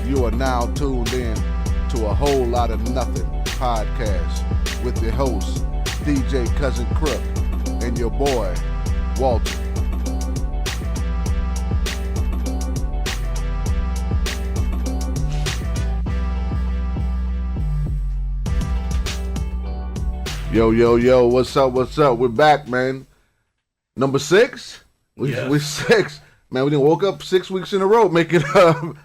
You are now tuned in to a whole lot of nothing podcast with your host, DJ Cousin Crook, and your boy, Walter. Yo, what's up? We're back, man. Number 6? We're 6. Man, we done woke up 6 weeks in a row making the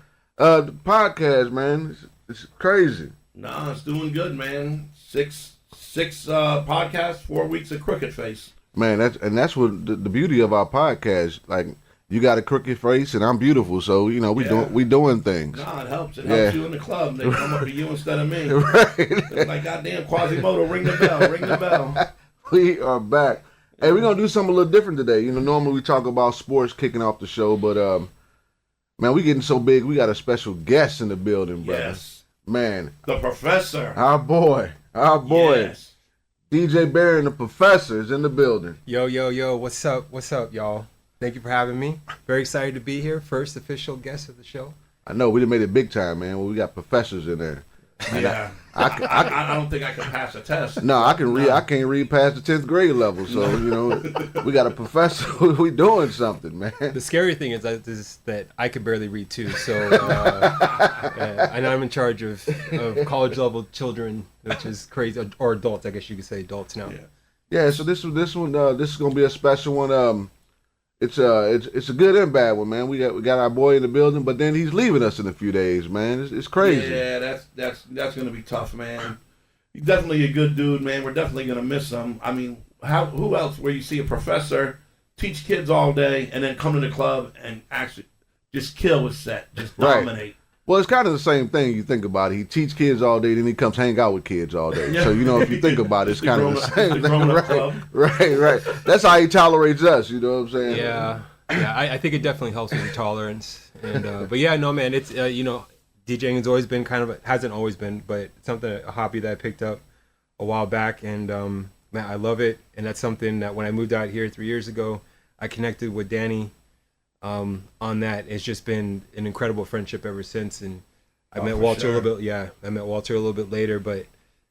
podcast, man. It's crazy. Nah, it's doing good, man. Six podcasts, 4 weeks of crooked face. Man, that's what the beauty of our podcast. Like, you got a crooked face and I'm beautiful, so we doing things. Nah, it helps. It helps you in the club. They come up to you instead of me. Right. It's like, goddamn, Quasimodo, ring the bell. We are back. Hey, we're gonna do something a little different today. Normally we talk about sports kicking off the show, but man, we getting so big. We got a special guest in the building, brother. Yes, man, the professor. Our boy, yes. DJ Barry and the professor is in the building. Yo, what's up, y'all? Thank you for having me. Very excited to be here. First official guest of the show. I know we done made it big time, man. We got professors in there. Yeah, I don't think I can pass a test. No, I can read. I can't read past the 10th grade level. So we got a professor. We doing something, man. The scary thing is that I could barely read too. So and I'm in charge of college level children, which is crazy, or adults. I guess you could say adults now. Yeah. So this is gonna be a special one. It's a good and bad one, man. We got our boy in the building, but then he's leaving us in a few days, man. It's crazy. Yeah, that's gonna be tough, man. He's definitely a good dude, man. We're definitely gonna miss him. I mean, who else where you see a professor teach kids all day and then come to the club and actually just kill his set, just dominate. Right. Well, it's kind of the same thing. You think about it. He teach kids all day, then he comes hang out with kids all day. Yeah. So if you think about it, it's kind of the same thing. Right. That's how he tolerates us. You know what I'm saying? Yeah. I think it definitely helps with the tolerance. And but yeah, no, man. It's DJing has always been hasn't always been, but it's a hobby that I picked up a while back, and man, I love it. And that's something that when I moved out here 3 years ago, I connected with Danny. On that, it's just been an incredible friendship ever since, and I met Walter a little bit. Yeah, I met Walter a little bit later, but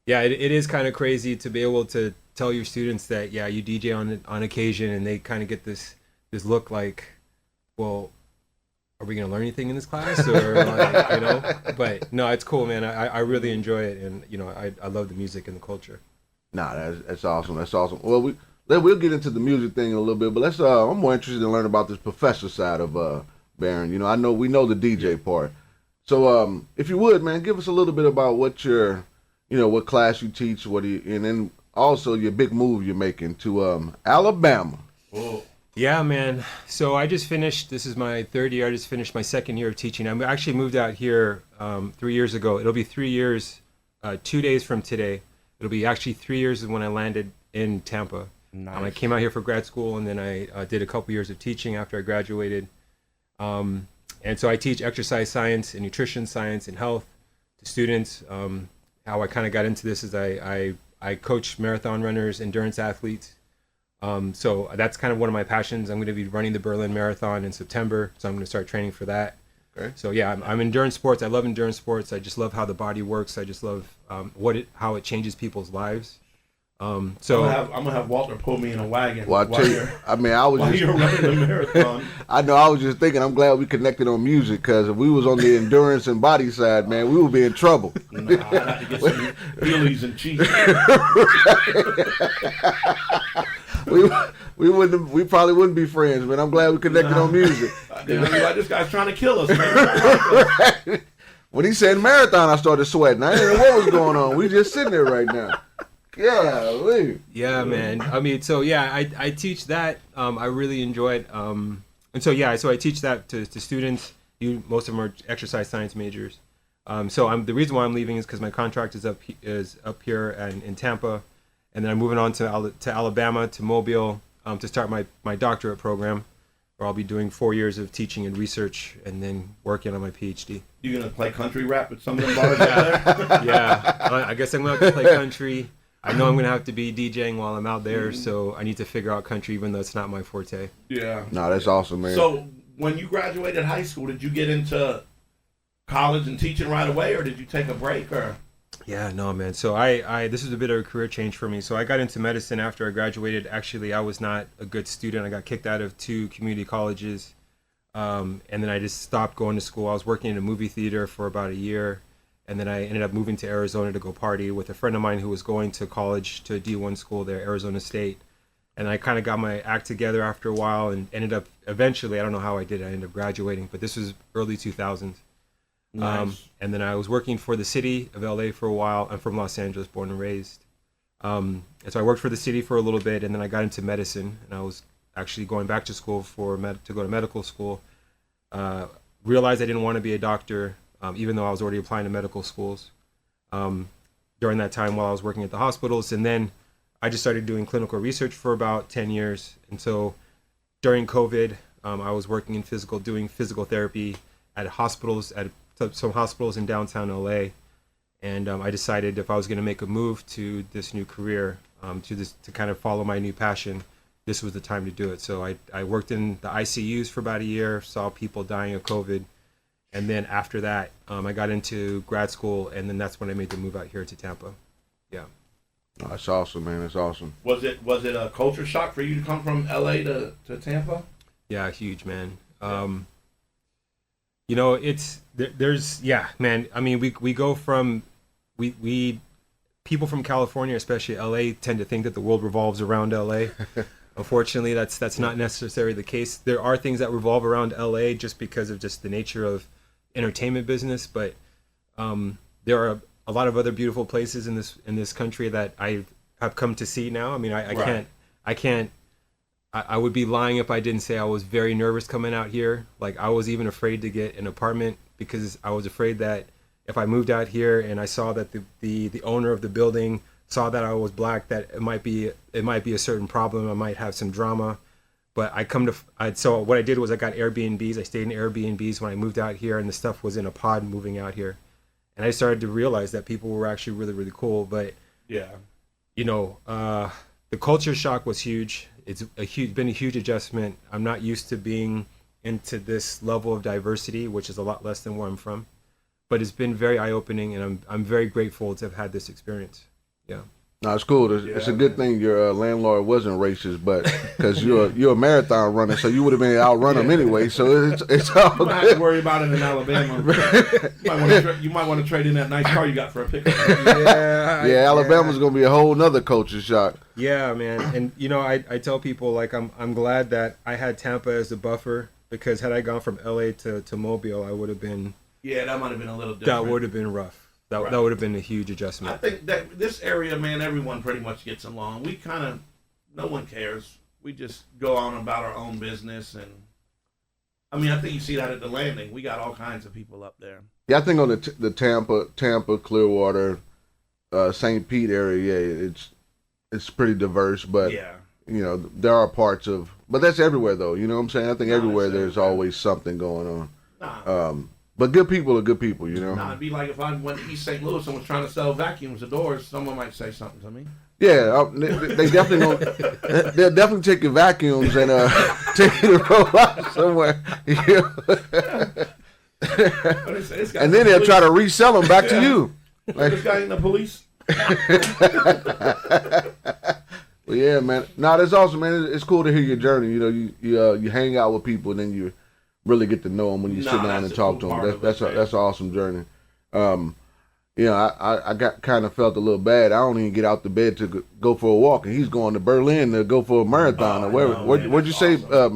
yeah, it is kind of crazy to be able to tell your students that you DJ on occasion, and they kind of get this look like, well, are we gonna learn anything in this class, or But no, it's cool, man. I really enjoy it, and I love the music and the culture. Nah, that's awesome. That's awesome. Well, we'll get into the music thing in a little bit, but let's. I'm more interested in learning about this professor side of Baron. We know the DJ part. So, if you would, man, give us a little bit about what what class you teach, and then also your big move you're making to Alabama. Whoa. Yeah, man. So I just finished. This is my third year. I just finished my second year of teaching. I actually moved out here 3 years ago. It'll be 3 years, 2 days from today. It'll be actually 3 years when I landed in Tampa. Nice. I came out here for grad school, and then I did a couple years of teaching after I graduated. And so I teach exercise science and nutrition science and health to students. How I kind of got into this is I coach marathon runners, endurance athletes. So that's kind of one of my passions. I'm going to be running the Berlin Marathon in September, so I'm going to start training for that. Okay. So yeah, I'm endurance sports. I love endurance sports. I just love how the body works. I just love how it changes people's lives. So I'm gonna have Walter pull me in a wagon. Well, you're running the marathon. I know. I was just thinking. I'm glad we connected on music, because if we was on the endurance and body side, man, we would be in trouble. Nah, I'd have to get some Heelys and cheese. We probably wouldn't be friends, man. I'm glad we connected on music. This guy's trying to kill us, man. Right. When he said marathon, I started sweating. I didn't know what was going on. We just sitting there right now. Yeah, man. I mean, so yeah, I teach that. I really enjoy it. And so I teach that to students. Most of them are exercise science majors. So the reason why I'm leaving is because my contract is up here in Tampa, and then I'm moving on to Alabama, to Mobile, to start my doctorate program, where I'll be doing 4 years of teaching and research, and then working on my PhD. You gonna play country rap at some of the bars out there? Yeah, I guess I'm gonna have to play country. I know I'm going to have to be DJing while I'm out there, so I need to figure out country, even though it's not my forte. Yeah. No, that's awesome, man. So when you graduated high school, did you get into college and teaching right away, or did you take a break? Or Yeah, no, man. So I this was a bit of a career change for me. So I got into medicine after I graduated. Actually, I was not a good student. I got kicked out of 2 community colleges. And then I just stopped going to school. I was working in a movie theater for about a year. And then I ended up moving to Arizona to go party with a friend of mine who was going to college, to a D1 school there, Arizona State. And I kind of got my act together after a while and ended up eventually, I don't know how I did it, I ended up graduating, but this was early 2000s. nice. And then I was working for the city of LA for a while. I'm from Los Angeles, born and raised. And so I worked for the city for a little bit, and then I got into medicine, and I was actually going back to school to go to medical school. Realized I didn't want to be a doctor, even though I was already applying to medical schools during that time while I was working at the hospitals. And then I just started doing clinical research for about 10 years. And so during COVID, I was working in doing physical therapy at hospitals, at some hospitals in downtown LA. And I decided if I was going to make a move to this new career, to kind of follow my new passion, this was the time to do it. So I worked in the ICUs for about a year, saw people dying of COVID. And then after that, I got into grad school, and then that's when I made the move out here to Tampa. Yeah. Oh, that's awesome, man. That's awesome. Was it a culture shock for you to come from LA to Tampa? Yeah, huge, man. You know, there's man. I mean, we go from we people from California, especially LA, tend to think that the world revolves around LA. Unfortunately, that's not necessarily the case. There are things that revolve around LA just because of just the nature of entertainment business, but there are a lot of other beautiful places in this country that I have come to see now. I mean, I would be lying if I didn't say I was very nervous coming out here. Like, I was even afraid to get an apartment because I was afraid that if I moved out here and I saw that the owner of the building saw that I was black, that it might be a certain problem. I might have some drama. But so what I did was I got Airbnbs. I stayed in Airbnbs when I moved out here, and the stuff was in a pod moving out here. And I started to realize that people were actually really, really cool. But Yeah. you know, the culture shock was huge. It's been a huge adjustment. I'm not used to being into this level of diversity, which is a lot less than where I'm from. But it's been very eye-opening, and I'm very grateful to have had this experience. Yeah. No, it's cool. It's a good thing your landlord wasn't racist, but because you're a marathon runner, so you would have been outrun him anyway. So it's all You might have good. to worry about it in Alabama. You might want to trade in that nice car you got for a pickup. Yeah, Alabama's gonna be a whole nother culture shock. Yeah, man. And you know, I tell people, like, I'm glad that I had Tampa as a buffer, because had I gone from LA to Mobile, I would have been Yeah, that might have been a little different. that would have been rough. That would have been a huge adjustment. I think that this area, man, everyone pretty much gets along. We kind of, no one cares. We just go on about our own business. And I mean, I think you see that at the landing. We got all kinds of people up there. Yeah, I think on the Tampa, Clearwater, St. Pete area, yeah, it's pretty diverse. But Yeah. you know, there are parts of, but that's everywhere though. You know what I'm saying? I think No, everywhere it's there's everywhere. always something going Nah. on. But good people are good people, you know. Nah, it'd be like if I went to East St. Louis and was trying to sell vacuums or doors, someone might say something to me. Yeah, they definitely they'll definitely take your vacuums and take you to roll out somewhere. You know? But they say, "This guy's And then the they'll try to police." resell them back to you. This guy in the police. Well, yeah, man. No, that's awesome, man. It's cool to hear your journey. You know, you hang out with people and then you really get to know them when you sit down that's and the talk cool to part them. of That's it, an awesome journey. You know, I got kind of felt a little bad. I don't even get out the bed to go for a walk, and he's going to Berlin to go for a marathon or wherever. know, man. What'd you say? That's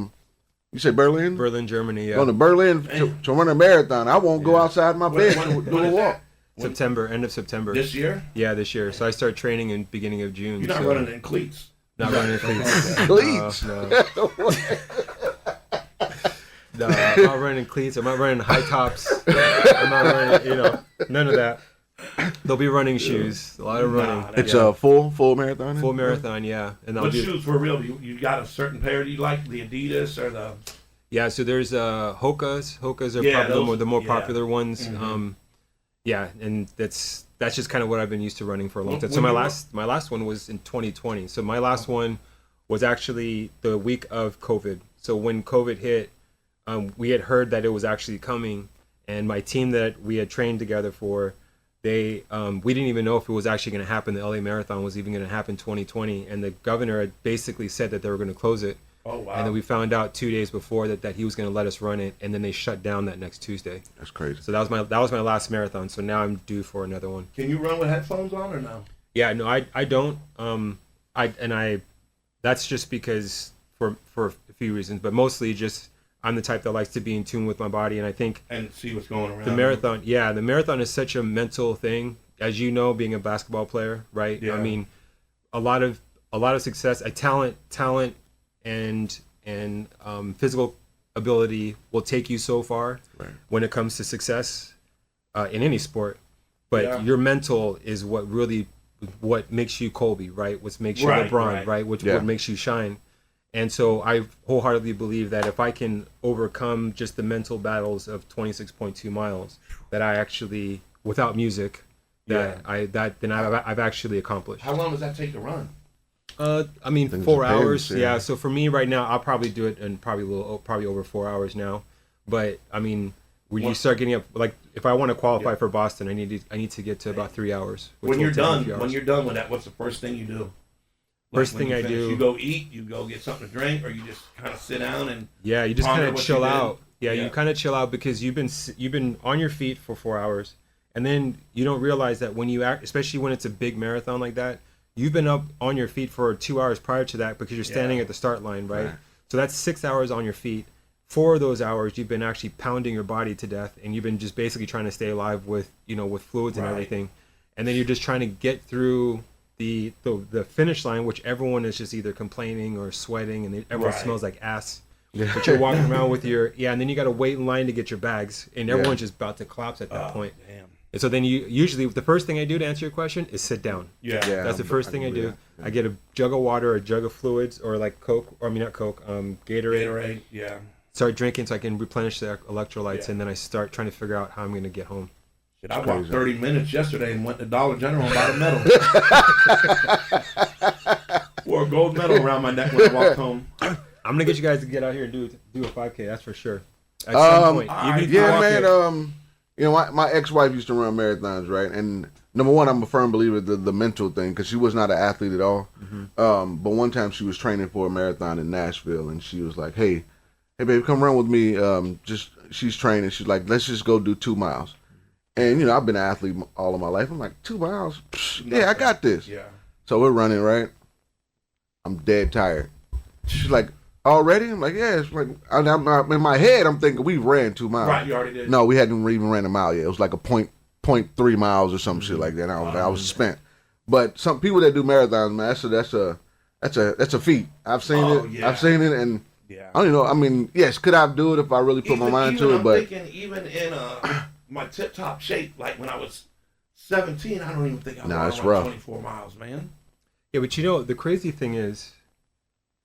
You say Berlin? Berlin, Germany, yeah. Going to Berlin to run a marathon. I won't go outside my bed to When do a is walk. that? End of September. This year? Yeah, this year. So I start training in beginning of June. You're not so running in cleats. Not running in cleats. Cleats. No, I'm not running cleats. I'm not running high tops. I'm not running, none of that. They'll be running shoes. A lot of running. It's a full marathon. Full marathon, yeah. And I'll What do. shoes for real? You got a certain pair you like? The Adidas or the? Yeah, so there's Hoka's. Hoka's are Yeah, probably those- the more yeah. popular ones. Mhm. Yeah, and that's just kind of what I've been used to running for a long time. When So you my last one was in 2020. So my last one was actually the week of COVID. So when COVID hit, we had heard that it was actually coming, and my team that we had trained together for, we didn't even know if it was actually going to happen. The LA Marathon was even going to happen 2020, and the governor had basically said that they were going to close it. Oh wow! And then we found out 2 days before that he was going to let us run it, and then they shut down that next Tuesday. That's crazy. So that was my last marathon. So now I'm due for another one. Can you run with headphones on or no? Yeah, no, I don't. That's just because for a few reasons, but mostly just I'm the type that likes to be in tune with my body, and I think And see what's going around. the marathon is such a mental thing, as you know, being a basketball player, right? Yeah. I mean, a lot of success, talent, and physical ability will take you so far when it comes to success in any sport, but your mental is what makes you Kobe, right? What makes you LeBron, right? What makes you shine. And so I wholeheartedly believe that if I can overcome just the mental battles of 26.2 miles, that I actually, without music, then I've actually accomplished. How long does that take to run? I mean, 4 hours. Yeah. So for me right now, I'll probably do it in probably over 4 hours now. But I mean, when you start getting up, like if I want to qualify for Boston, I need to get to about 3 hours. When you're done with that, what's the first thing you do? First thing I do, you go eat, you go get something to drink, or you just kind of sit down and you just kind of chill out. Yeah, you kind of chill out because you've been on your feet for 4 hours, and then you don't realize that when you act, especially when it's a big marathon like that, you've been up on your feet for 2 hours prior to that because you're standing at the start line, right? So that's 6 hours on your feet. 4 of those hours you've been actually pounding your body to death, and you've been just basically trying to stay alive with fluids and everything, and then you're just trying to get through the finish line, which everyone is just either complaining or sweating, and everyone smells like ass. But you're walking around with and then you got to wait in line to get your bags, and everyone's just about to collapse at that point. Damn. And so then usually the first thing I do to answer your question is sit down. That's the first thing I do. I get a jug of water, a jug of fluids, or like Coke, or I mean not Coke, Gatorade. Start drinking so I can replenish the electrolytes, and then I start trying to figure out how I'm going to get home. I walked 30 minutes yesterday and went to Dollar General and bought a medal. Wore a gold medal around my neck when I walked home. I'm gonna get you guys to get out here and do a 5K. That's for sure. At some point, my ex-wife used to run marathons, right? And number one, I'm a firm believer the mental thing, because she was not an athlete at all. But one time she was training for a marathon in Nashville, and she was like, "Hey, baby, come run with me." She's training. She's like, "Let's just go do 2 miles." And I've been an athlete all of my life. I'm like, 2 miles? Yeah, I got this. Yeah. So we're running, right? I'm dead tired. She's like, already? I'm like, yeah. It's like, I'm in my head, I'm thinking we ran 2 miles. Right, you already did. No, we hadn't even ran a mile yet. It was like a 0.3 miles or some shit like that. And I was spent. But some people that do marathons, man, that's a feat. I've seen it. Yeah. I've seen it, and I don't even know. I mean, yes, could I do it if I really put my mind to it? I'm thinking even in my tip-top shape, like when I was 17, I don't even think I was run 24 miles, man. Yeah, but the crazy thing is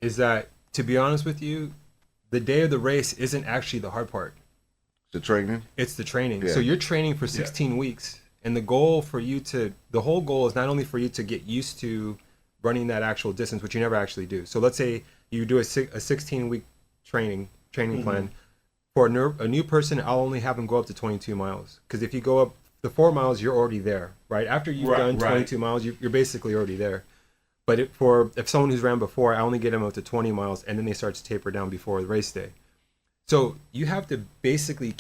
that, to be honest with you, the day of the race isn't actually the hard part. The training? It's the training. Yeah. So you're training for 16 weeks, and the whole goal is not only for you to get used to running that actual distance, which you never actually do. So let's say you do a 16-week training plan. For a new person, I'll only have them go up to 22 miles. Because if you go up the 4 miles, you're already there, right? After you've done 22 miles, you're basically already there. But if someone who's ran before, I only get them up to 20 miles, and then they start to taper down before the race day. So you have to basically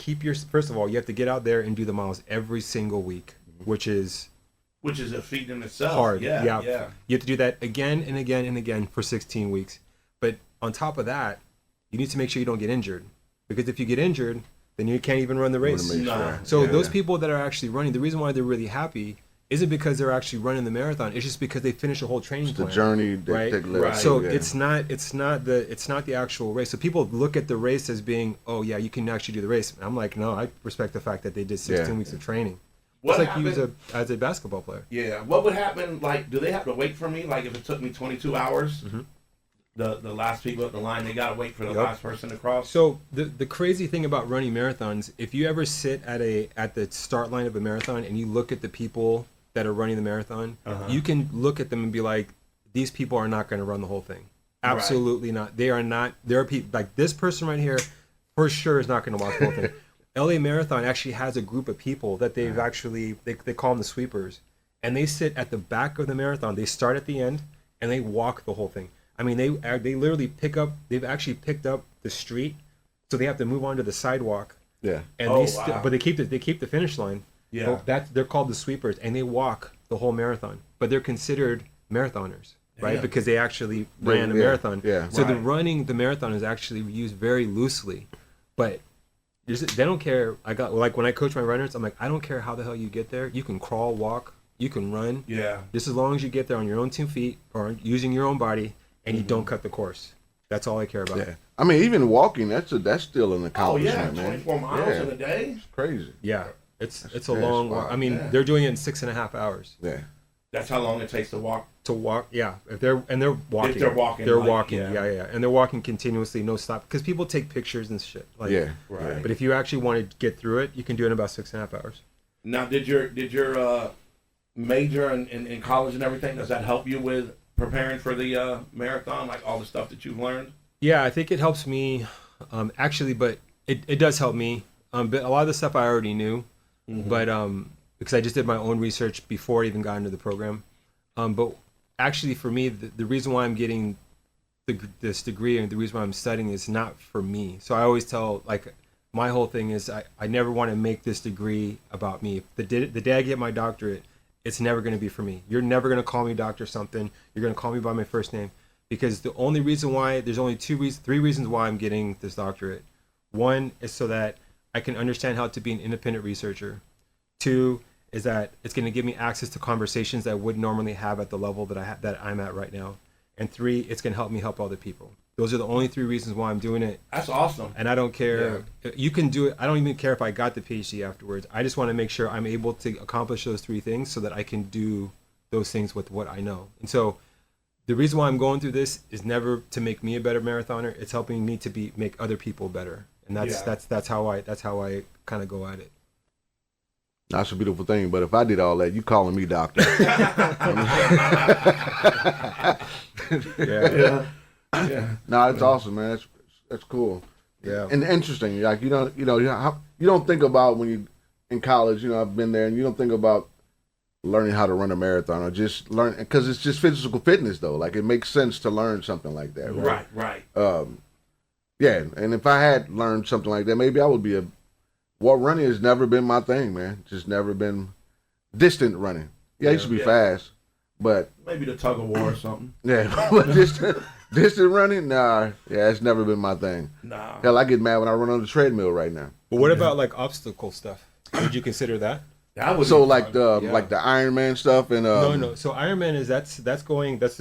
first of all, you have to get out there and do the miles every single week, which is a feat in itself. Hard. Yeah. You have to do that again and again and again for 16 weeks. But on top of that, you need to make sure you don't get injured. Because if you get injured, then you can't even run the race. So those people that are actually running, the reason why they're really happy isn't because they're actually running the marathon. It's just because they finish a whole training plan. The journey, right? So it's not the actual race. So people look at the race as being, oh yeah, you can actually do the race. And I'm like, no, I respect the fact that they did 16 weeks of training. It's like you as a basketball player. Yeah. What would happen? Like, do they have to wait for me? Like, if it took me 22 hours, the last people at the line, they gotta wait for the last person to cross. So the crazy thing about running marathons, if you ever sit at the start line of a marathon and you look at the people that are running the marathon, you can look at them and be like, these people are not going to run the whole thing. Absolutely not. They are not. There are people like this person right here, for sure, is not going to walk the whole thing. LA Marathon actually has a group of people that they've actually they call them the sweepers, and they sit at the back of the marathon. They start at the end and they walk the whole thing. I mean, they literally they've actually picked up the street, so they have to move onto the sidewalk. Yeah. And but they keep the finish line. Yeah. But they're called the sweepers, and they walk the whole marathon. But they're considered marathoners, right? Yeah. Because they actually ran a marathon. Yeah. So Right. running the marathon is actually used very loosely, but they don't care. Like when I coach my runners, I'm like, I don't care how the hell you get there. You can crawl, walk, you can run. Yeah. Just as long as you get there on your own 2 feet or using your own body, and you don't cut the course. That's all I care about. Yeah. I mean, even walking, that's still an Oh accomplishment, yeah, man. 24 miles Yeah. in a day. It's crazy. Yeah. It's a Yeah, long it's walk. wild. I mean, Yeah. they're doing it in 6.5 hours. Yeah. That's how long it takes to walk. To walk, yeah. If they're walking, they're walking, they're like, walking, yeah. yeah, and they're walking continuously, no stop. Because people take pictures and shit. Like, Yeah. Right. But if you actually want to get through it, you can do it in about 6.5 hours. Now, did your major in college and everything, does that help you with preparing for the marathon, like all the stuff that you've learned? Yeah, I think it helps me, actually, but it does help me. But a lot of the stuff I already knew, but because I just did my own research before I even got into the program. But actually, for me, the reason why I'm getting this degree and the reason why I'm studying is not for me. So I always tell, like, my whole thing is I never want to make this degree about me. The day I get my doctorate, it's never going to be for me. You're never going to call me Dr. something. You're going to call me by my first name. Because the only reason why, there's only three reasons why I'm getting this doctorate. One is so that I can understand how to be an independent researcher. Two is that it's going to give me access to conversations that I wouldn't normally have at the level that I'm at right now. And three, it's going to help me help other people. Those are the only 3 reasons why I'm doing it. That's awesome. And I don't care. You can do it. I don't even care if I got the PhD afterwards. I just want to make sure I'm able to accomplish those 3 things so that I can do those things with what I know. And so the reason why I'm going through this is never to make me a better marathoner. It's helping me to make other people better. And that's how I kind of go at it. That's a beautiful thing, but if I did all that, you calling me doctor. Yeah. Yeah. No, it's awesome, man. That's cool. Yeah. And interesting. Like you don't think about when you in college. You know, I've been there, and you don't think about learning how to run a marathon or just learn because it's just physical fitness though. Like it makes sense to learn something like that. Right. Yeah. And if I had learned something like that, maybe I would be running has never been my thing, man. Just never been distant running. Yeah, I used to be fast, but Maybe the tug of war or something. yeah, but distant running, nah. Yeah, it's never been my thing. Nah. Hell, I get mad when I run on the treadmill right now. But what about like obstacle stuff? Would you consider that? That would So be like fun. the Iron Man stuff and No. So Ironman is that's the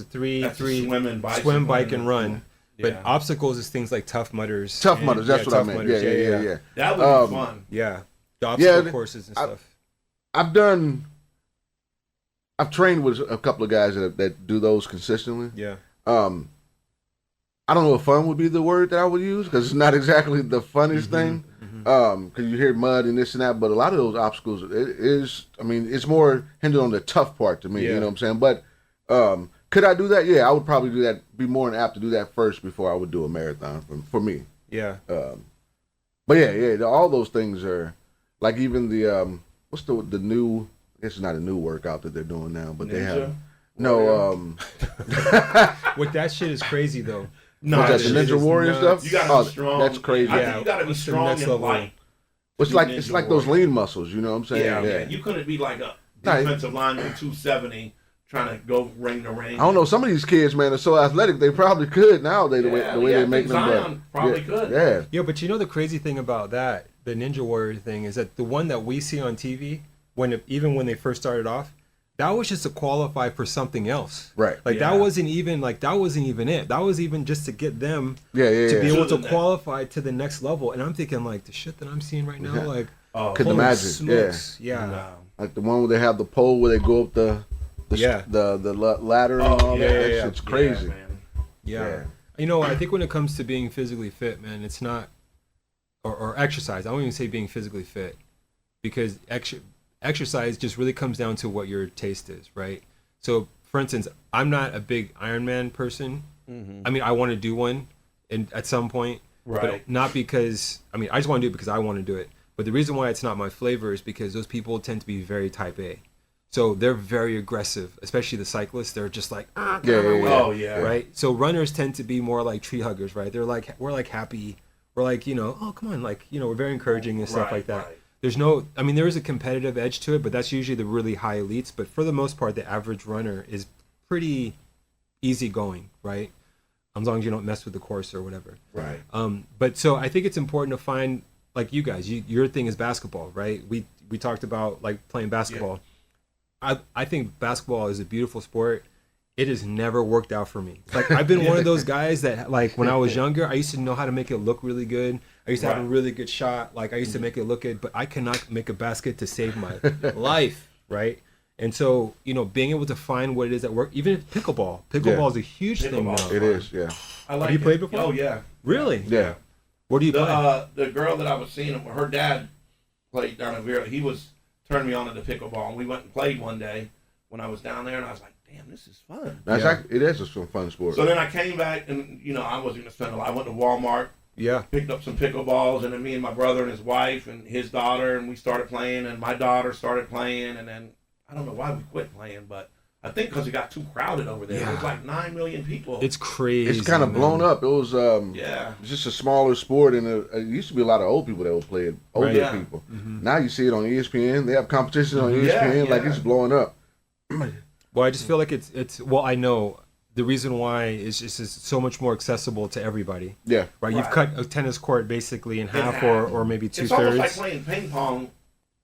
three That's the swim, bike, and run. But Yeah. obstacles is things like Tough Mudders. Tough and- Mudders. That's what I Tough meant. Mudders, Yeah. That would be fun. Yeah, the obstacle courses and stuff. I've trained with a couple of guys that do those consistently. Yeah. I don't know if fun would be the word that I would use because it's not exactly the funnest thing. Because you hear mud and this and that, but a lot of those obstacles it's more hindered on the tough part to me. Yeah. You know what I'm saying? But could I do that? Yeah, I would probably do that. Be more than apt to do that first before I would do a marathon for me. Yeah. But yeah, all those things are like even the what's the new? I guess it's not a new workout that they're doing now, but they have What that shit is crazy though. No, what's that, the Ninja Warrior stuff? You gotta be strong. That's crazy. I think you gotta be It's the strong next and level. light. It's like those lean muscles. You know what I'm saying? Yeah. You couldn't be like a defensive lineman 270 trying to go ring to ring. I don't know. Some of these kids, man, are so athletic. They probably could now. The way they make them. Zion probably could. Yeah. Yeah, but you know the crazy thing about that, the Ninja Warrior thing, is that the one that we see on TV, even when they first started off, that was just to qualify for something else. Right. Like that wasn't even it. That was even just to get them to be able to qualify to the next level. And I'm thinking like the shit that I'm seeing right now, like Couldn't holy imagine. smokes. Yeah. No. Like the one where they have the pole where they go up the ladder and all that. That shit's crazy. Yeah, man. Yeah. You know, I think when it comes to being physically fit, man, it's not, or exercise. I won't even say being physically fit, because exercise just really comes down to what your taste is, right? So, for instance, I'm not a big Ironman person. I mean, I want to do one at some point, Right. but not because, I just want to do it because I want to do it. But the reason why it's not my flavor is because those people tend to be very type A. So they're very aggressive, especially the cyclists. They're just like, Oh yeah. right? So runners tend to be more like tree huggers, right? They're like, we're like happy. We're like, oh, come on. Like, we're very encouraging and stuff like that. Right. There's no, I mean, there is a competitive edge to it, but that's usually the really high elites. But for the most part, the average runner is pretty easygoing, right? As long as you don't mess with the course or whatever. Right. But so I think it's important to find, like you guys, your thing is basketball, right? We talked about like playing basketball. I think basketball is a beautiful sport. It has never worked out for me. Like I've been one of those guys that like when I was younger, I used to know how to make it look really good. I used to have a really good shot. Like I used to make it look good, but I cannot make a basket to save my life, right? And so, being able to find what it is that work, even pickleball. Pickleball is a huge thing now. It is, yeah. I like Have you played before? Oh yeah. Really? Yeah. Where do you play? The girl that I was seeing, her dad played down in Vera. He was turning me on to the pickleball, and we went and played one day when I was down there, and I was like, damn, this is fun. It is a fun sport. So then I came back, and I wasn't gonna spend a lot. I went to Walmart. Yeah. Picked up some pickleballs, and then me and my brother and his wife and his daughter, and we started playing, and my daughter started playing, and then I don't know why we quit playing, but I think because it got too crowded over there. Yeah. It was like 9 million people. It's crazy. It's kind of blown up. It was yeah. it's just a smaller sport, and it used to be a lot of old people that would play it. Older Right. Yeah. people. Now you see it on ESPN. They have competitions on ESPN. Yeah, Like yeah. it's blowing up. Well, I just feel like it's well, I know the reason why is just it's so much more accessible to everybody. Yeah. Right? You've Right. cut a tennis court basically in half half. or maybe It's almost like two-thirds playing ping pong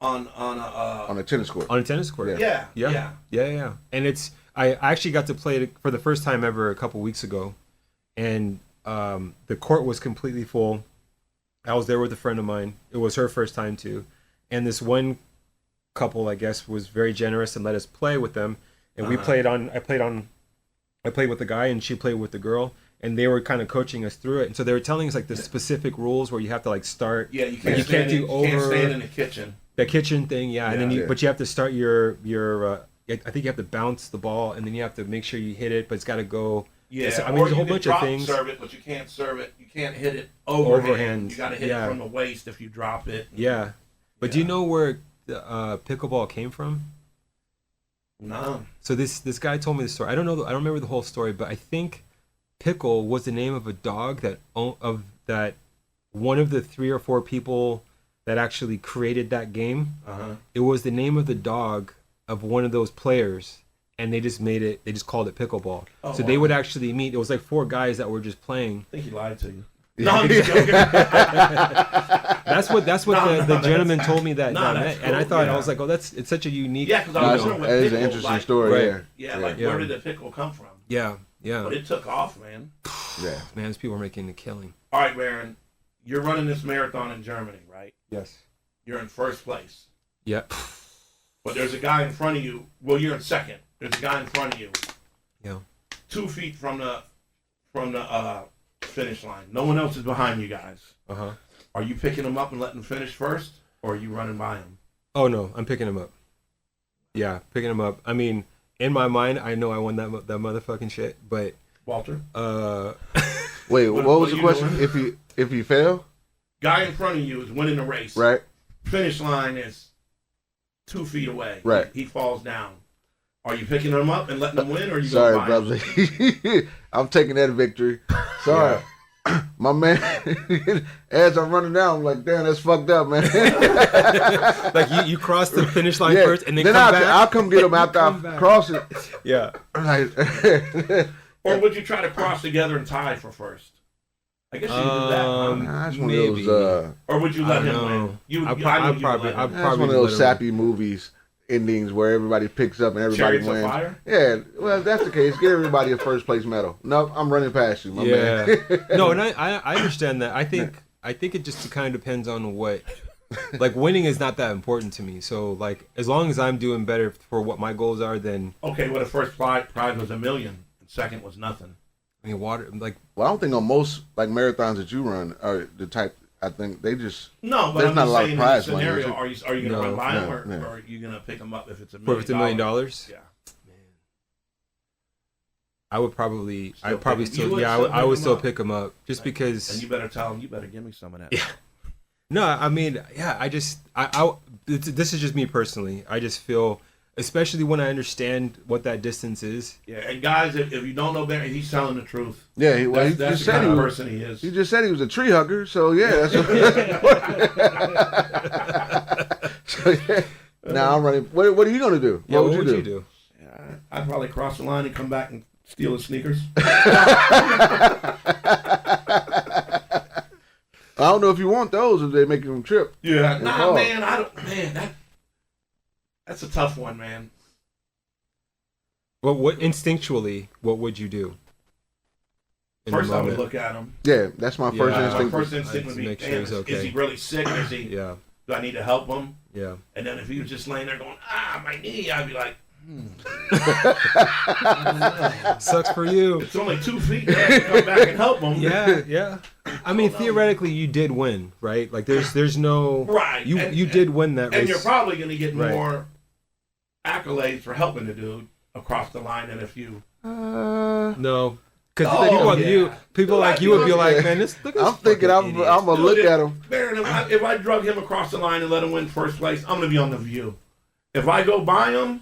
on On a tennis court. on a tennis court. yeah. Yeah. And I actually got to play it for the first time ever a couple weeks ago, and the court was completely full. I was there with a friend of mine. It was her first time too, and this one couple, I guess, was very generous and let us play with them. And we played on. I played with the guy, and she played with the girl, and they were kind of coaching us through it. And so they were telling us like the specific rules where you have to like start. Yeah, you like, can't, you can't do over can't stand in the kitchen. the kitchen thing, yeah. And then Yeah. but you have to start your I think you have to bounce the ball, and then you have to make sure you hit it, but it's got to go. Yeah, So, I mean, or there's a whole you can bunch of drop things. Serve it, but you can't serve it. You can't hit it overhand. You got to hit it from the waist if you drop it. Yeah, but do you know where the pickleball came from? No. So this guy told me the story. I don't know. I don't remember the whole story, but I think Pickle was the name of a dog that one of the 3 or 4 people that actually created that game. It was the name of the dog of one of those players, and they just called it pickleball. Oh, so wow. they would actually meet. It was like 4 guys that were just playing. I think he lied to you. No, I'm just joking. That's what the gentleman that's- told me that no, night, that's and I cool, thought yeah. I was like, oh, it's such a unique. Yeah, because I That was is wondering what an pickle, interesting like, story. Right. Yeah, like Yeah. where did the pickle come from? Yeah. But it took off, man. Yeah. Man, these people are making a killing. All right, Baron, you're running this marathon in Germany, right? Yes. You're in first place, Yep. but there's a guy in front of you. Well, you're in second. There's a guy in front of you, Yeah. 2 feet from the finish line. No one else is behind you guys. Uh-huh. Are you picking him up and letting him finish first, or are you running by him? Oh no, I'm picking him up. Yeah, picking him up. I mean, in my mind, I know I won that motherfucking shit, but Walter? Wait, What what was are the you question? doing? If you fail, Guy in front of you is winning the race. right? Finish line is 2 feet away. Right. He falls down. Are you picking him up and letting him win, or are you Sorry, going by him? brother. I'm taking that victory. Sorry. My man, as I'm running down, I'm like, damn, that's fucked up, man. like you cross the finish line Yeah. first, and then come back. I'll come get him after Come I back. cross it. Yeah. Like, Or would you try to cross together and tie for first? I guess you could do that. Huh? Nah, that's one Maybe. of those. Or would you let I him don't know. win? You, I'd I know you would probably- let him I'd win. That's probably one of those let him- sappy movies endings where everybody picks up and everybody Chariots of wins. Fire? Yeah, well, if that's the case, give everybody a first place medal. No, I'm running past you, my Yeah. man. No, and I understand that. I think it just kind of depends on what. Like winning is not that important to me. So like as long as I'm doing better for what my goals are, then Okay, well, the first prize was $1 million, and second was nothing. I mean water. Like Well, I don't think on most like marathons that you run are the type. I think they just No, but There's I'm not just a lot of saying prize in the money, is scenario, are you going to No, run by him, no, or, no. or are you going to pick him up if it's $1 for million? if it's $1 million, Yeah. I would probably. Still I'd probably pick- still. you would Yeah, still I pick would him still up. pick him up just And because. you better tell him, you better give me some of that. Yeah. No, I mean, yeah, this is just me personally. I just feel, especially when I understand what that distance is. Yeah, and guys, if you don't know Barry, he's telling the truth. Yeah, he That's just the said kind he of was. person he is. He just said he was a tree hugger. So yeah, that's so, yeah. Now I'm running. What are you gonna do? Yeah, What would you do? Yeah, I'd probably cross the line and come back and steal his sneakers. I don't know if you want those if they make them trip. Yeah, It's nah, hard. man, I don't. Man, that's a tough one, man. Well, what instinctually, what would you do? in the First, I would moment? look at him. Yeah, that's my first Yeah. instinct. My first instinct would be, Make sure damn, he's is okay. he really sick? Is he? Yeah, Do I need to help him? yeah. And then if he was just laying there going, my knee, I'd be like, Sucks for you. it's only 2 feet. I have to come back and help him. Yeah, yeah. I mean, theoretically, you did win, right? Like, there's no Right. You And- you did win that race. And you're probably going to get Right. more accolades for helping the dude across the line than if you. No, because Oh, yeah. people like you would be like, man, this. Look at I'm this thinking fucking I'm idiot." gonna look Dude, at him. Baron, if I drug him across the line and let him win first place, I'm going to be on The View. If I go by him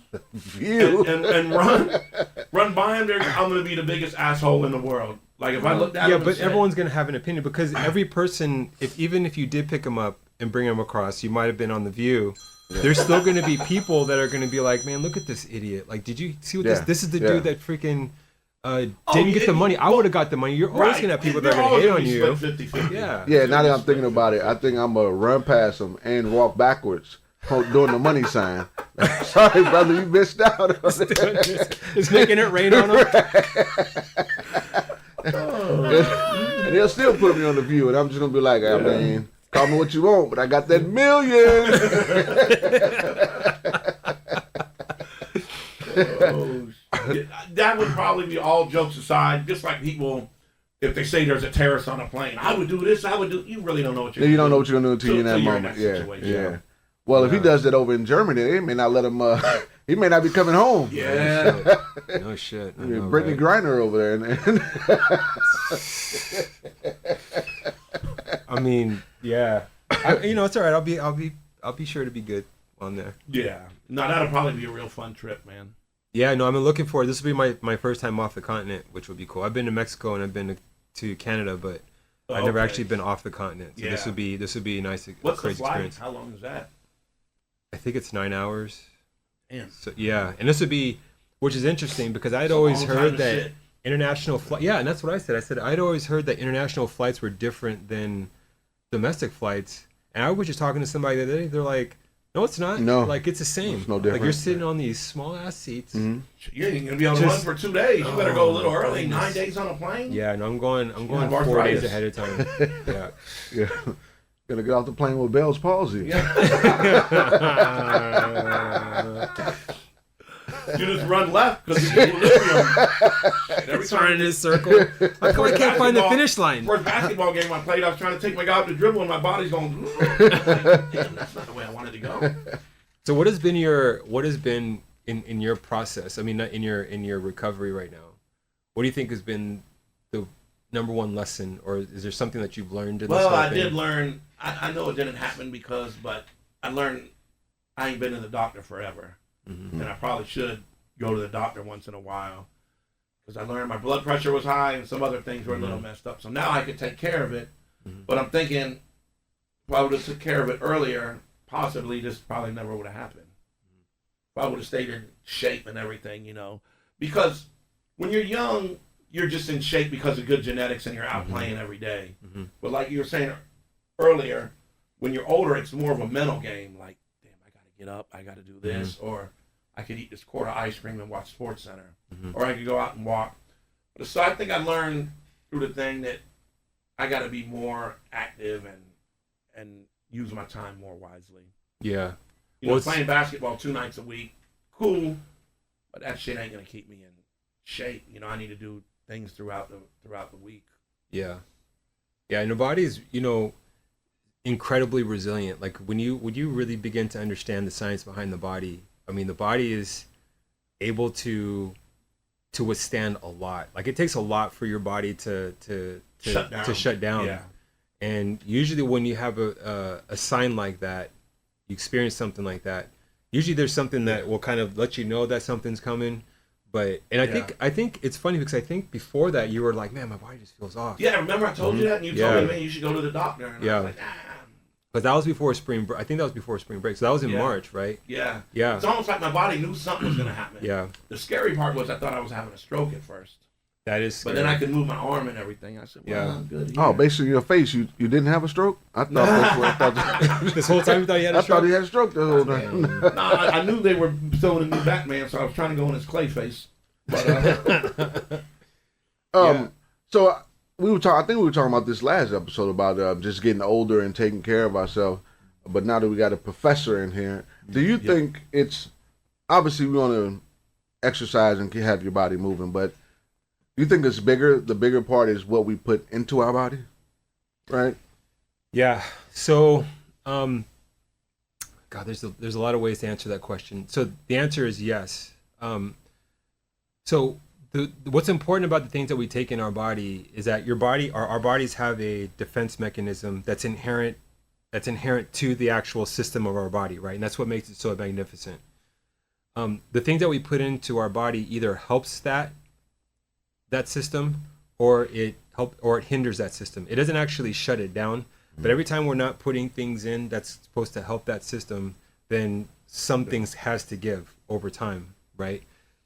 You. and run by him, I'm going to be the biggest asshole in the world. Like if I looked at Yeah, him, but and said, everyone's gonna have an opinion because every person, even if you did pick him up and bring him across, you might have been on The View. There's still gonna be people that are gonna be like, man, look at this idiot. Like, did you see what Yeah, this is the yeah. dude that freaking didn't get the money. I would have got the money. You're always right. gonna have people They're that are gonna always hate gonna on be you. split 50-50. Yeah. Yeah, now that I'm thinking about it, I think I'm gonna run past him and walk backwards, doing the money sign. Sorry, brother, you missed out. It's making it rain on him. And he'll still put me on The View, and I'm just gonna be like, I mean, call me what you want, but I got that million. That would probably be all jokes aside. Just like people, if they say there's a terrorist on a plane, I would do this. I would do. You really don't know what you're. You gonna don't know do what you're gonna do until you're in that till moment. that Yeah, situation. yeah. Well, if he does that over in Germany, they may not let him. He may not be coming home. Yeah. No shit. I I mean, know, Brittany right? Griner over there, and I mean, yeah. It's all right. I'll be sure to be good on there. Yeah. No, that'll probably be a real fun trip, man. Yeah, no, I'm looking forward. This will be my first time off the continent, which would be cool. I've been to Mexico and I've been to Canada, but I've never actually been off the continent. So Yeah. this would be a nice, What's the crazy flight? experience. How long is that? I think it's 9 hours. Damn. So yeah, and this would be, which is interesting because I'd It's a always long time heard to that sit. international flight. Yeah, and that's what I said. I said I'd always heard that international flights were different than domestic flights. And I was just talking to somebody the other day. They're like, "No, it's not. No. Like it's the same. It's no Like you're different. sitting on these small ass seats." Mhm. You ain't gonna be on the run Just- for 2 days. You better go a little Oh, early. goodness. 9 days on a plane. Yeah, and I'm going have 4 days arthritis. ahead of time. Yeah. yeah, gonna get off the plane with Bell's palsy. You just run left because you get equilibrium. Every It's running in time a circle. How come I can't find the finish line? First basketball game I played, I was trying to take my guy out to dribble, and my body's going. Like, damn, that's not the way I wanted to go. So what has been in your process? I mean, not in your recovery right now. What do you think has been the number one lesson, or is there something that you've learned in this Well, whole I thing? did learn. I know it didn't happen but I learned I ain't been to the doctor forever, and I probably should go to the doctor once in a while because I learned my blood pressure was high and some other things were a little messed up. So now I could take care of it, but I'm thinking if I would have took care of it earlier, possibly this probably never would have happened. If I would have stayed in shape and everything, because when you're young, you're just in shape because of good genetics and you're out playing every day. But like you were saying earlier, when you're older, it's more of a mental game. Like, damn, I got to get up, I got to do this, or I could eat this quart of ice cream and watch Sports Center, or I could go out and walk. So I think I learned through the thing that I got to be more active and use my time more wisely. Yeah. Playing basketball 2 nights a week, cool, but that shit ain't gonna keep me in shape. I need to do things throughout the week. Yeah. Yeah, and the body is, incredibly resilient. Like when you really begin to understand the science behind the body, I mean, the body is able to withstand a lot. Like it takes a lot for your body to Shut down. shut down. Yeah. And usually when you have a sign like that, you experience something like that, usually there's something that will kind of let you know that something's coming. But I think it's funny because I think before that you were like, man, my body just feels off. Yeah, remember I told you that, and you told me, man, you should go to the doctor. And I was like, But that was before spring break. I think that was before spring break. So that was in March, right? Yeah. Yeah. It's almost like my body knew something was going to happen. Yeah. The scary part was I thought I was having a stroke at first. That is scary. But then I could move my arm and everything. I said, well, I'm good here. Oh, basically your face, you didn't have a stroke? I thought that's what I thought. This whole time you thought he had a stroke? I thought he had a stroke the whole time. No, I knew they were throwing a new Batman, so I was trying to go in his clay face. But, So we were talking. I think we were talking about this last episode about just getting older and taking care of ourselves. But now that we got a professor in here, do you think it's obviously we want to exercise and have your body moving, but do you think it's bigger? The bigger part is what we put into our body, right? Yeah. So, God, there's a lot of ways to answer that question. So the answer is yes. So what's important about the things that we take in our body is that our bodies have a defense mechanism that's inherent to the actual system of our body, right? And that's what makes it so magnificent. The things that we put into our body either helps that system or it hinders that system. It doesn't actually shut it down, but every time we're not putting things in that's supposed to help that system, then some things has to give over time, right?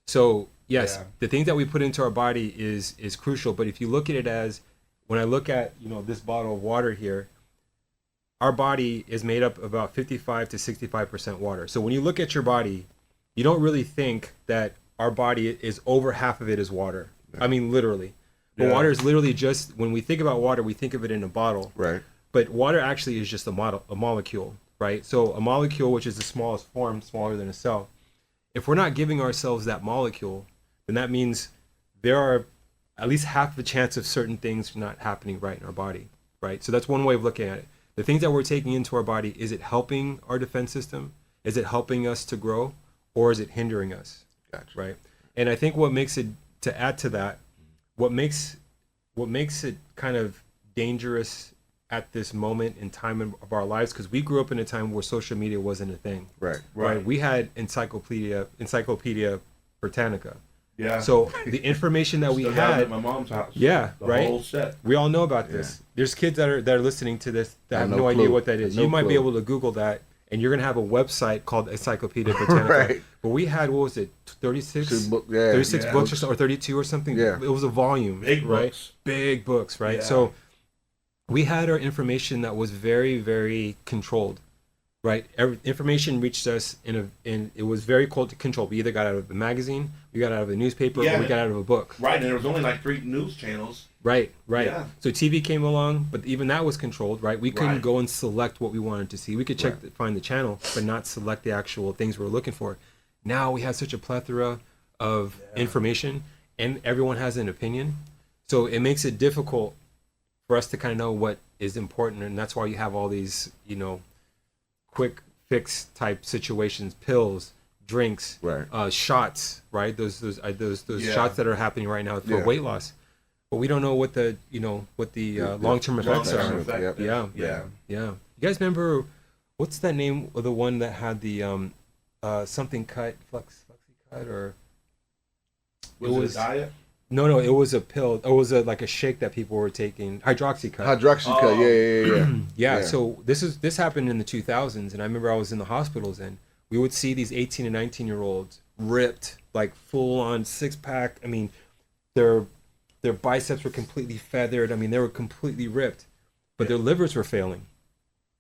So yes, the things that we put into our body is crucial. But if you look at it as, when I look at this bottle of water here, our body is made up of about 55 to 65% water. So when you look at your body, you don't really think that our body is over half of it is water. I mean, literally. But water is literally just, when we think about water, we think of it in a bottle. Right. But water actually is just a molecule, right? So a molecule, which is the smallest form, smaller than a cell. If we're not giving ourselves that molecule, then that means there are at least half the chance of certain things not happening right in our body, right? So that's one way of looking at it. The things that we're taking into our body, is it helping our defense system? Is it helping us to grow? Or is it hindering us? Gotcha. Right? And I think what makes it, to add to that, what makes it kind of dangerous at this moment in time of our lives, because we grew up in a time where social media wasn't a thing. Right. We had Encyclopedia Britannica. Yeah. So the information that we had at my mom's house. Yeah, the right. Whole set. We all know about this. There's kids that are listening to this that have no idea what that is. You might be able to Google that, and you're gonna have a website called Encyclopedia Britannica. Right. But we had, what was it, 36 books or 32 or something. Yeah. It was a volume. Big right? books. Big books, right? Yeah. So we had our information that was very, very controlled. Right, information reached us in it was very controlled. We either got out of the magazine, we got out of a newspaper, or we got out of a book. Right, and there was only like 3 news channels. Right. Yeah. So TV came along, but even that was controlled. Right, we couldn't go and select what we wanted to see. We could find the channel, but not select the actual things we were looking for. Now we have such a plethora of information, and everyone has an opinion, so it makes it difficult for us to kind of know what is important, and that's why you have all these, quick fix type situations, pills, drinks, shots, right? Those shots that are happening right now for weight loss, but we don't know what the long term effects are. Yeah. You guys remember what's that name of the one that had the something cut, flexi cut, or Was it a diet? No, it was a pill. It was like a shake that people were taking. Hydroxycut. Yeah. So this happened in the 2000s, and I remember I was in the hospitals, and we would see these 18 and 19-year-olds ripped, like full on 6-pack. I mean, their biceps were completely feathered. I mean, they were completely ripped, but their livers were failing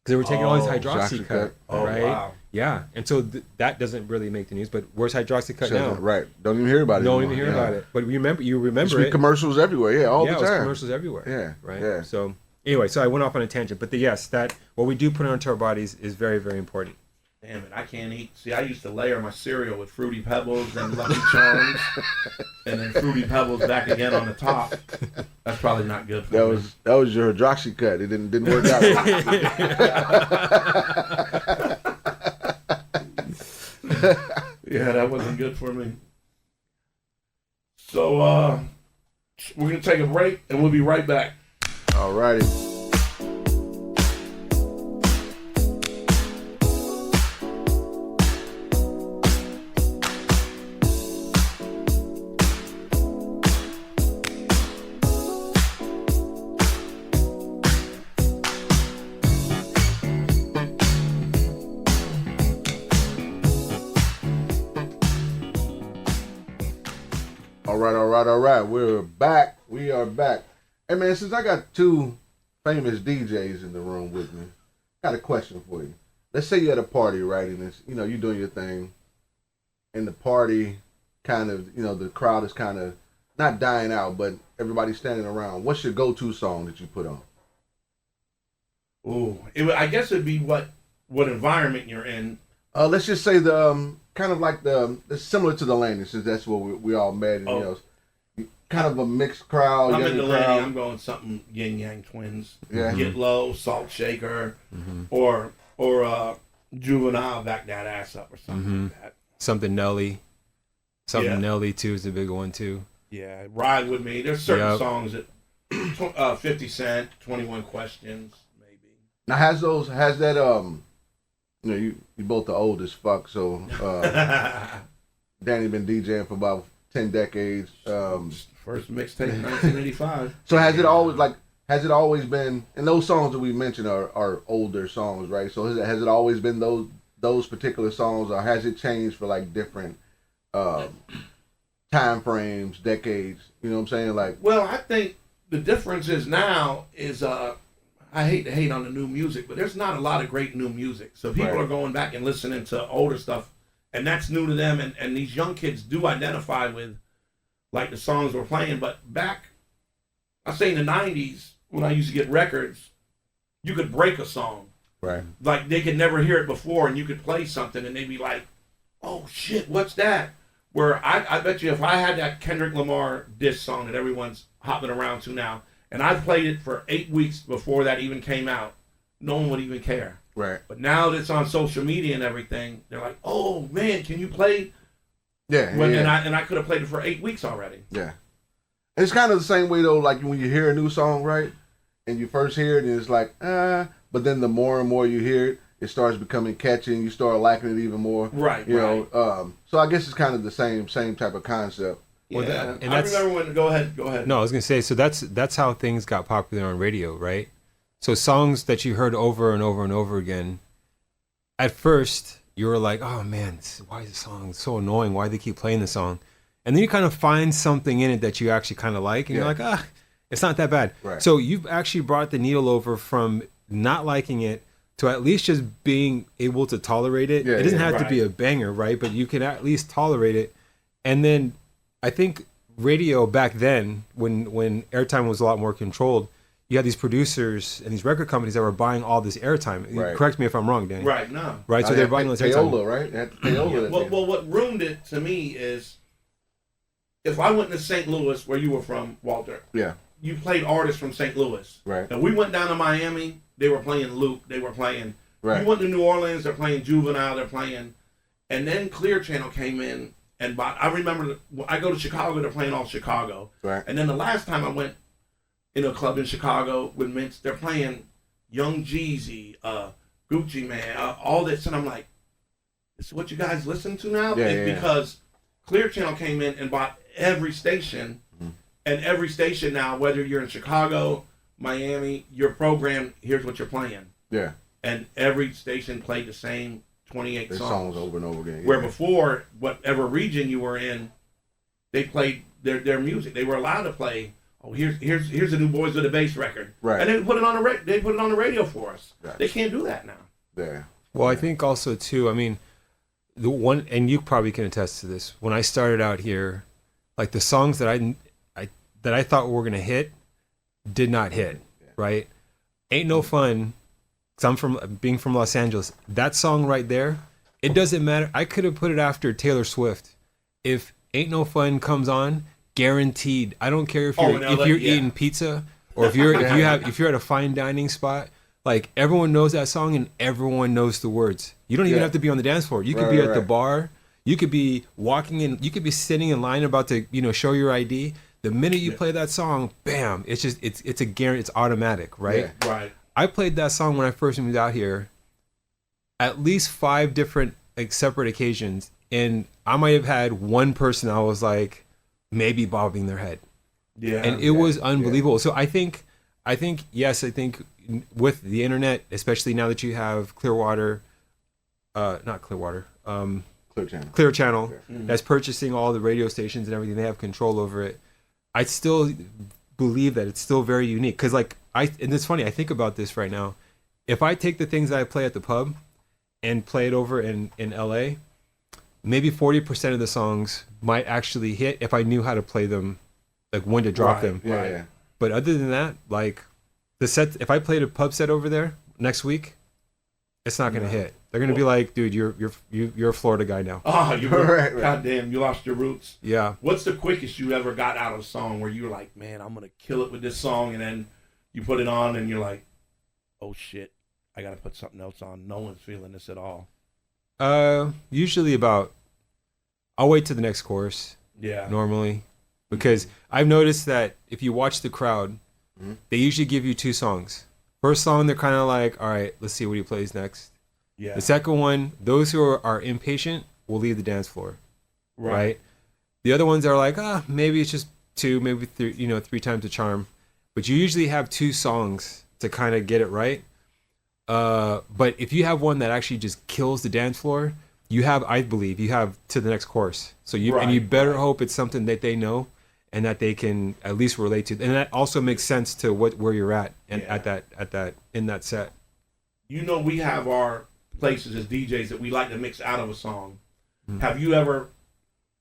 because they were taking all these hydroxycut. Right? Wow. Yeah, and so that doesn't really make the news. But where's hydroxycut now? Right, don't even hear about it. Don't even hear about it. But you remember it. Commercials everywhere. All the time. Yeah, commercials everywhere. Yeah, right. Yeah. So anyway, so I went off on a tangent, but that what we do put onto our bodies is very, very important. Damn it, I can't eat. See, I used to layer my cereal with Fruity Pebbles and Lucky Charms, and then Fruity Pebbles back again on the top. That's probably not good for me. That was your hydroxycut. It didn't work out. Yeah, that wasn't good for me. So we're gonna take a break, and we'll be right back. All righty. all right. We're back. We are back. Hey man, since I got two famous DJs in the room with me, got a question for you. Let's say you're at a party, right? And it's, you know, you're doing your thing, and the party kind of, you know, the crowd is kind of not dying out, but everybody's standing around. What's your go-to song that you put on? Ooh, I guess it'd be what environment you're in. Let's just say the kind of like it's similar to the landing, since that's where we all met, and you know, kind of a mixed crowd. I'm in the landing. crowd. I'm going something Yin Yang Twins. Yeah. Get Low, Salt Shaker, or Juvenile, Back That Ass Up, or something like that. Something Nelly. Something Nelly too is a big one too. Yeah, Ride With Me. There's certain songs that 50 Cent, 21 Questions, maybe. Now has that you know, you both the old as fuck, so Danny been DJing for about 10 decades. First mixtape in 1985. So has it always been, and those songs that we mentioned are older songs, right? So has it always been those particular songs, or has it changed for like different time frames, decades? You know what I'm saying? Like, well, I think the difference is now is I hate to hate on the new music, but there's not a lot of great new music. So people are going back and listening to older stuff, and that's new to them. And these young kids do identify with like the songs we're playing. But back, I say in the 90s, when I used to get records, you could break a song. right. Like they could never hear it before, and you could play something, and they'd be like, "Oh shit, what's that?" Where I bet you if I had that Kendrick Lamar diss song that everyone's hopping around to now, and I played it for 8 weeks before that even came out, no one would even care. Right. But now that it's on social media and everything, they're like, "Oh man, can you play?" Yeah. And I could have played it for 8 weeks already. Yeah. And it's kind of the same way though, like when you hear a new song, right? And you first hear it and it's like, but then the more and more you hear it, it starts becoming catchy and you start liking it even more. Right. You know, so I guess it's kind of the same type of concept. Well, Yeah. and I remember when. Go ahead. No, I was gonna say, so that's how things got popular on radio, right? So songs that you heard over and over and over again. At first, you were like, "Oh man, why is the song so annoying? Why do they keep playing the song?" And then you kind of find something in it that you actually kind of like, and you're like, it's not that bad. Right. So you've actually brought the needle over from not liking it to at least just being able to tolerate it. Yeah, it doesn't yeah, have to be a banger, right? But you can at least tolerate it. And then I think radio back then, when airtime was a lot more controlled, you had these producers and these record companies that were buying all this airtime. Right. Correct me if I'm wrong, Danny. Right. No. Right. So they're buying all this airtime. Payola, right? They had Payola. Well, what ruined it to me is if I went to St. Louis, where you were from, Walter. Yeah. You played artists from St. Louis. Right. And we went down to Miami. They were playing Luke. They were playing. Right. You went to New Orleans. They're playing Juvenile. They're playing. And then Clear Channel came in and bought. I remember I go to Chicago. They're playing all Chicago. Right. And then the last time I went in a club in Chicago with Mints, they're playing Young Jeezy, Gucci Man, all this, and I'm like, "This is what you guys listen to now?" Yeah, Because Clear Channel came in and bought every station, and every station now, whether you're in Chicago, Miami, your program, here's what you're playing. Yeah. And every station played the same 28 Their songs. songs over and over again. Yeah. Where before, whatever region you were in, they played their music. They were allowed to play. Oh, here's the new Boys with the Bass record, Right. and they put it on the radio for us. Right. They can't do that now. Yeah. Well, I think also too, I mean, the one, and you probably can attest to this. When I started out here, like the songs that I thought were gonna hit, did not hit. Right? Ain't No Fun. 'Cause I'm being from Los Angeles. That song right there, it doesn't matter. I could have put it after Taylor Swift. If Ain't No Fun comes on, guaranteed. I don't care if you're eating pizza or if you're if you're at a fine dining spot. Like everyone knows that song and everyone knows the words. You don't even have to be on the dance floor. You could be at the bar. You could be walking in. You could be sitting in line about to show your ID. The minute you play that song, bam! It's just it's a guarantee. It's automatic, right? Yeah. Right. I played that song when I first moved out here, at least 5 different separate occasions, and I might have had one person I was like maybe bobbing their head. Yeah. And it was unbelievable. So I think yes, I think with the internet, especially now that you have Clear Channel Yeah. that's purchasing all the radio stations and everything, they have control over it. I still believe that it's still very unique. Because like and it's funny, I think about this right now. If I take the things that I play at the pub and play it over in LA, maybe 40% of the songs might actually hit if I knew how to play them, like when to drop them. Yeah. But other than that, like the set, if I played a pub set over there next week, it's not gonna hit. They're gonna be like, dude, you're a Florida guy now. Oh, you were, Right. goddamn, you lost your roots. Yeah. What's the quickest you ever got out of a song where you were like, man, I'm gonna kill it with this song, and then you put it on and you're like, oh shit, I gotta put something else on. No one's feeling this at all. Usually I'll wait to the next chorus. Yeah. Normally, because I've noticed that if you watch the crowd, they usually give you 2 songs. First song, they're kind of like, all right, let's see what he plays next. Yeah. The second one, those who are impatient will leave the dance floor. Right. The other ones are like, maybe it's just 2, maybe 3, 3 times the charm. But you usually have 2 songs to kind of get it right. But if you have one that actually just kills the dance floor, I believe you have to the next course. So you better hope it's something that they know and that they can at least relate to. And that also makes sense to where you're at and in that set. We have our places as DJs that we like to mix out of a song. Have you ever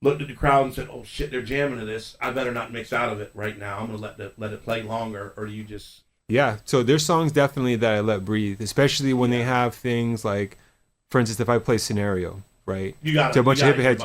looked at the crowd and said, oh shit, they're jamming to this, I better not mix out of it right now, I'm gonna let it play longer? Or do you just... Yeah, so there's songs definitely that I let breathe, especially when they have things like, for instance, if I play Scenario, right? You got to a bunch of hippie heads,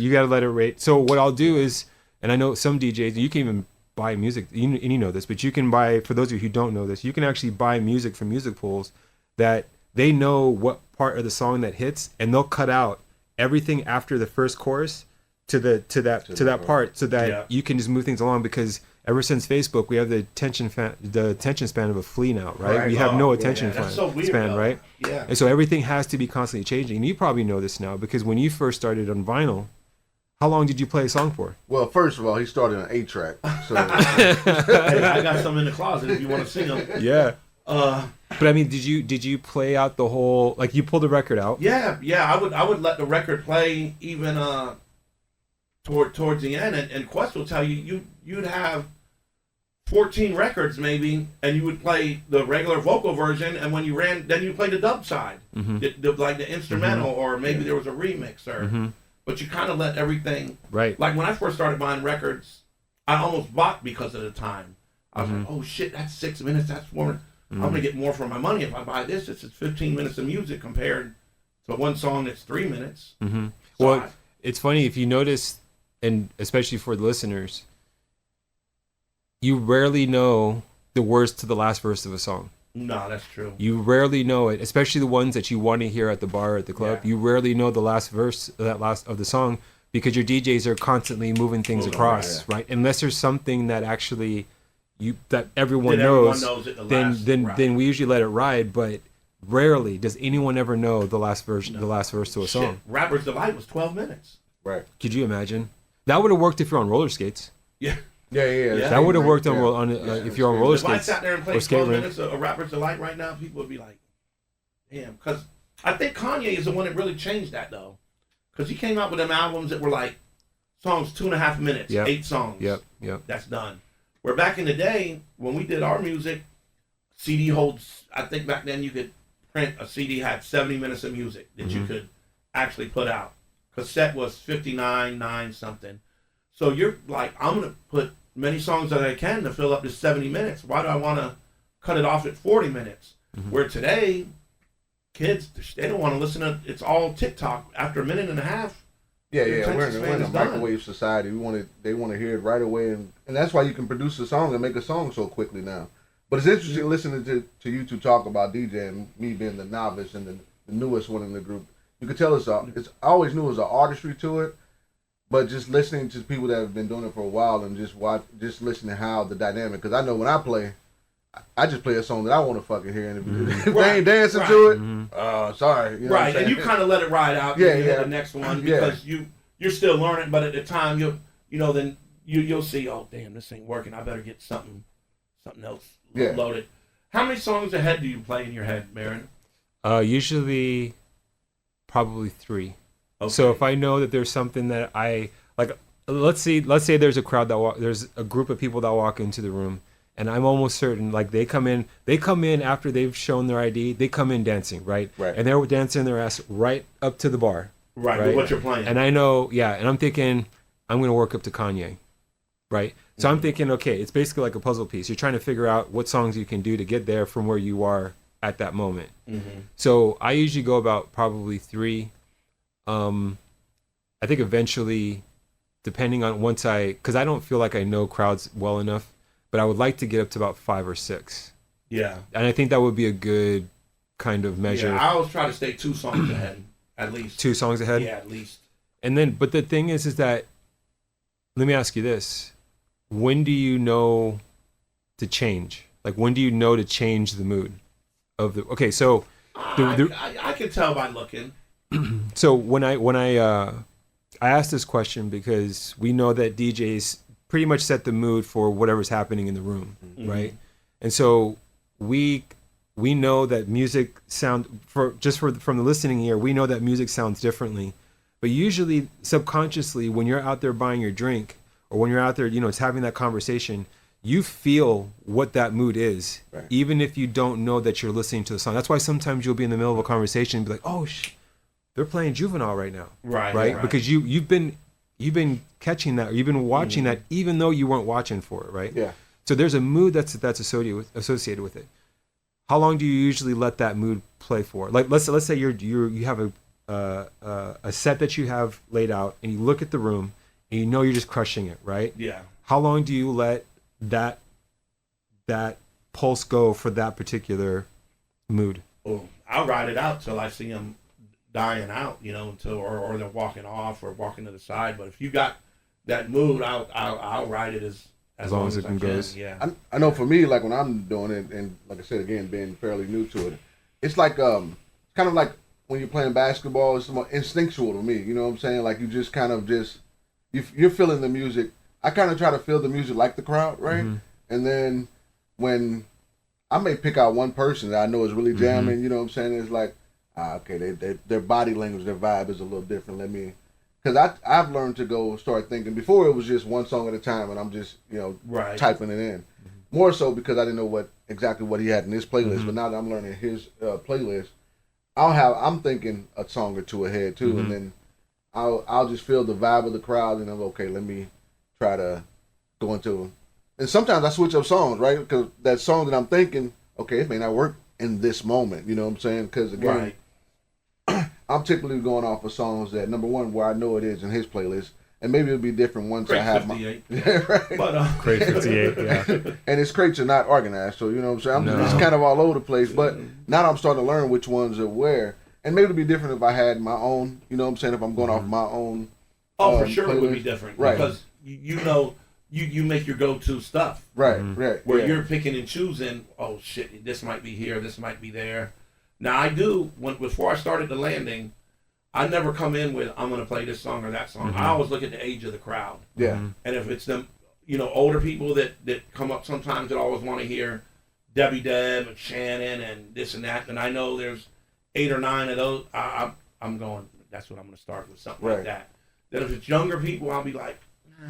you gotta let it rate. So what I'll do is, and I know some DJs, you can even buy music, and you know this, but you can buy, for those of you who don't know this, you can actually buy music from music pools that they know what part of the song that hits, and they'll cut out everything after the first chorus to that part, so that you can just move things along. Because ever since Facebook, we have the attention span of a flea now, right? We have no attention span, right? Yeah. And so everything has to be constantly changing. And you probably know this now, because when you first started on vinyl, how long did you play a song for? Well, first of all, he started an 8-track. So Hey, I got some in the closet if you want to sing them. Yeah. But I mean, did you play out the whole, like, you pulled the record out? Yeah. I would let the record play even towards the end, and Quest will tell you'd have 14 records maybe, and you would play the regular vocal version, and when you ran, then you play the dub side, like the instrumental, or maybe there was a remix, or but you kind of let everything. Right. Like when I first started buying records, I almost bought because of the time. I was like, oh shit, that's 6 minutes, that's 4 minutes. I'm gonna get more for my money if I buy this. It's 15 minutes of music compared to one song that's 3 minutes. So Well, it's funny if you notice, and especially for the listeners, you rarely know the words to the last verse of a song. No, that's true. You rarely know it, especially the ones that you want to hear at the bar or at the club. Yeah. You rarely know the last verse of the song, because your DJs are constantly moving things across, right? Unless there's something that actually that everyone knows, then we usually let it ride. But rarely does anyone ever know the last verse to a song. Rapper's Delight was 12 minutes. Right. Could you imagine? That would have worked if you're on roller skates. Yeah. That would have worked if you're on roller skates. If I sat there and played 12 minutes of Rapper's Delight right now, people would be like, damn. Because I think Kanye is the one that really changed that, though. Because he came out with them albums that were like songs 2.5 minutes, 8 songs. Yep. That's done. Where back in the day, when we did our music, CD holds, I think back then you could print a CD had 70 minutes of music that you could actually put out. Cassette was 59, 9 something. So you're like, I'm going to put many songs that I can to fill up this 70 minutes. Why do I want to cut it off at 40 minutes? Where today, kids, they don't want to listen to, it's all TikTok. After a minute and a half, we're in a microwave society. They want to hear it right away, and that's why you can produce a song and make a song so quickly now. But it's interesting listening to you two talk about DJing, me being the novice and the newest one in the group. You could tell I always knew it was an artistry to it, but just listening to people that have been doing it for a while and just listening to how the dynamic. Because I know when I play, I just play a song that I want to fucking hear, and if they ain't dancing to it, sorry. You know right, and you kind of let it ride out. The next one because you're still learning, but at the time you'll see, oh damn, this ain't working. I better get something else loaded. How many songs ahead do you play in your head, Marin? Usually, probably 3. Okay. So if I know that there's something that I like let's say there's a crowd there's a group of people that walk into the room, and I'm almost certain like they come in after they've shown their ID, they come in dancing, right? Right. And they're dancing their ass right up to the bar. Right. With what you're playing. And I know, yeah, and I'm thinking I'm going to work up to Kanye. Right. So I'm thinking, okay, it's basically like a puzzle piece. You're trying to figure out what songs you can do to get there from where you are at that moment. Mm-hmm. So I usually go about probably 3. I think eventually, depending on because I don't feel like I know crowds well enough, but I would like to get up to about 5 or 6. Yeah. And I think that would be a good kind of measure. Yeah, I always try to stay 2 songs ahead, at least. 2 songs ahead? Yeah, at least. And then, but the thing is that, let me ask you this. When do you know to change? Like, when do you know to change the mood of the? Okay, so I can tell by looking. So when I asked this question because we know that DJs pretty much set the mood for whatever's happening in the room, right? And so we know that music from the listening ear, we know that music sounds differently. But usually, subconsciously, when you're out there buying your drink, or when you're out there, it's having that conversation, you feel what that mood is, right, even if you don't know that you're listening to the song. That's why sometimes you'll be in the middle of a conversation and be like, oh, they're playing Juvenile right now. Right? Because you've been catching that, or you've been watching that, even though you weren't watching for it, right? Yeah. So there's a mood that's associated with it. How long do you usually let that mood play for? Like let's say you have a set that you have laid out, and you look at the room, and you know you're just crushing it, right? Yeah. How long do you let that pulse go for that particular mood? Oh, I'll ride it out till I see them dying out, until or they're walking off or walking to the side. But if you got that mood, I'll ride it as long as it can go. Yeah. I know for me, like when I'm doing it, and like I said again, being fairly new to it, it's like kind of like when you're playing basketball, it's more instinctual to me. You know what I'm saying? Like you just kind of you're feeling the music. I kind of try to feel the music like the crowd, right? Mm-hmm. And then when I may pick out one person that I know is really jamming, you know what I'm saying? It's like, okay, their body language, their vibe is a little different. Because I've learned to start thinking. Before it was just one song at a time, and I'm just typing it in. More so because I didn't know exactly what he had in his playlist. But now that I'm learning his playlist, I'm thinking a song or two ahead too, and then I'll just feel the vibe of the crowd, and I'm okay. Let me try to go into. And sometimes I switch up songs, right? Because that song that I'm thinking, okay, it may not work in this moment. You know what I'm saying? Because again, I'm typically going off of songs that, number one, where I know it is in his playlist, and maybe it'll be different once Crate I have 58. Yeah, right. But, Crate 58, yeah. And his crates are not organized, so you know what I'm saying? It's kind of all over the place. But now I'm starting to learn which ones are where. And maybe it'll be different if I had my own, you know what I'm saying, if I'm going off my own. Oh, for sure playlist. It would be different. Right. Because you make your go-to stuff. Right, right. Where you're picking and choosing, oh shit, this might be here, this might be there. Now I do, before I started the landing, I never come in with, I'm going to play this song or that song. I always look at the age of the crowd. Yeah. And if it's them, older people that come up sometimes that always want to hear Debbie Deb and Shannon and this and that, and I know there's 8 or 9 of those, I'm going, that's what I'm going to start with, something like that. Then if it's younger people, I'll be like,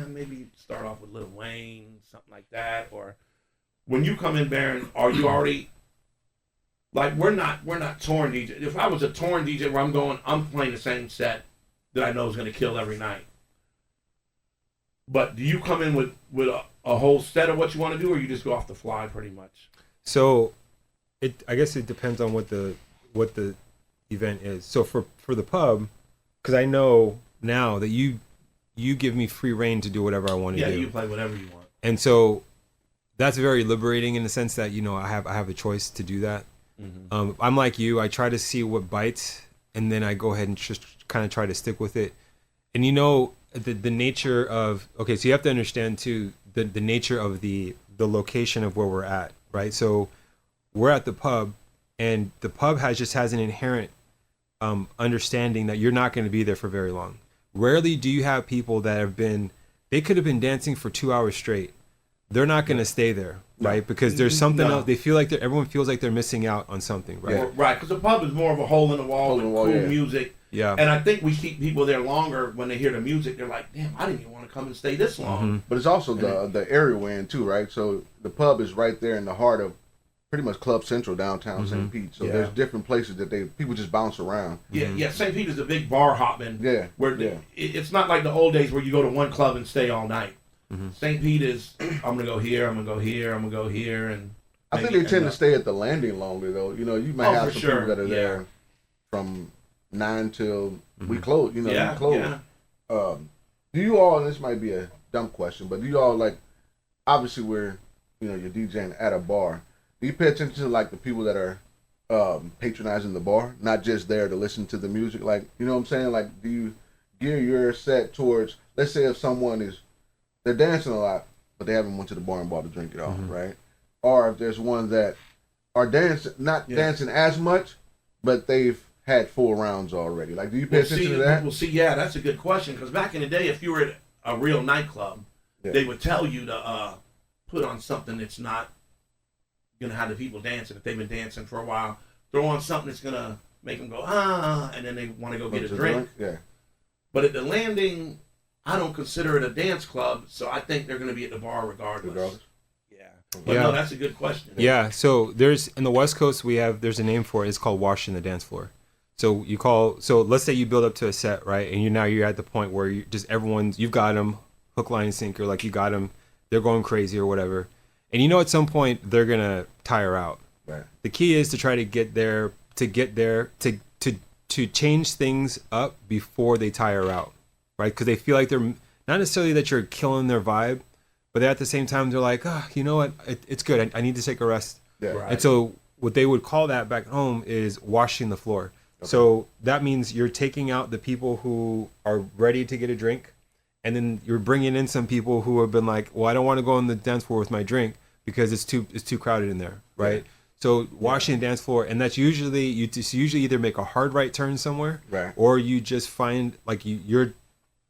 maybe start off with Lil Wayne, something like that. Or when you come in, Baron, are you already, like, we're not touring DJ. If I was a touring DJ where I'm playing the same set that I know is going to kill every night. But do you come in with a whole set of what you want to do, or you just go off the fly pretty much? So, I guess it depends on what the event is. So for the pub, because I know now that you give me free reign to do whatever I want to do. Yeah, you play whatever you want. And so that's very liberating in the sense that I have a choice to do that. I'm like you. I try to see what bites, and then I go ahead and just kind of try to stick with it. And the nature of, okay, so you have to understand too the nature of the location of where we're at, right? So we're at the pub, and the pub has an inherent understanding that you're not going to be there for very long. Rarely do you have people that they could have been dancing for 2 hours straight. They're not going to stay there, right? Because there's something else. They feel like everyone feels like they're missing out on something, right? Right, because the pub is more of a hole in the wall with cool music. Yeah. And I think we keep people there longer when they hear the music. They're like, damn, I didn't even want to come and stay this long. But it's also the area we're in too, right? So the pub is right there in the heart of pretty much Club Central downtown St. Pete. So there's different places that people just bounce around. Yeah, St. Pete is a big bar hopping. Yeah, It's not like the old days where you go to one club and stay all night. St. Pete is, I'm gonna go here, I'm gonna go here, I'm gonna go here, and I think they tend to stay at the Landing longer though. You know, you might have some people that are there from 9 till we close. You know, we close. Do you all? And this might be a dumb question, but do you all like? Obviously, you're DJing at a bar. Do you pay attention to like the people that are patronizing the bar, not just there to listen to the music? Like, you know what I'm saying? Like, do you gear your set towards? Let's say if someone they're dancing a lot, but they haven't went to the bar and bought a drink at all, right? Or if there's ones that are dancing as much, but they've had 4 rounds already. Like, do you pay attention to that? Well, that's a good question, because back in the day, if you were at a real nightclub, they would tell you to put on something that's not going to have the people dancing. If they've been dancing for a while, throw on something that's going to make them go, and then they want to go get a drink. Yeah. But at the Landing, I don't consider it a dance club, so I think they're going to be at the bar regardless. Yeah. But no, that's a good question. Yeah, so there's, in the West Coast, there's a name for it. It's called washing the dance floor. So let's say you build up to a set, right? And you're at the point where you've got them hook, line, and sinker, like you got them, they're going crazy or whatever. And at some point they're going to tire out. Right. The key is to try to get there, to change things up before they tire out, right? Because they feel like they're not necessarily that you're killing their vibe, but at the same time they're like, you know what, it's good. I need to take a rest. Yeah. Right. And so what they would call that back home is washing the floor. Okay. So that means you're taking out the people who are ready to get a drink, and then you're bringing in some people who have been like, well, I don't want to go on the dance floor with my drink because it's too crowded in there, right? Yeah. So washing the dance floor, and that's usually you usually either make a hard right turn somewhere, right, or you just find like you're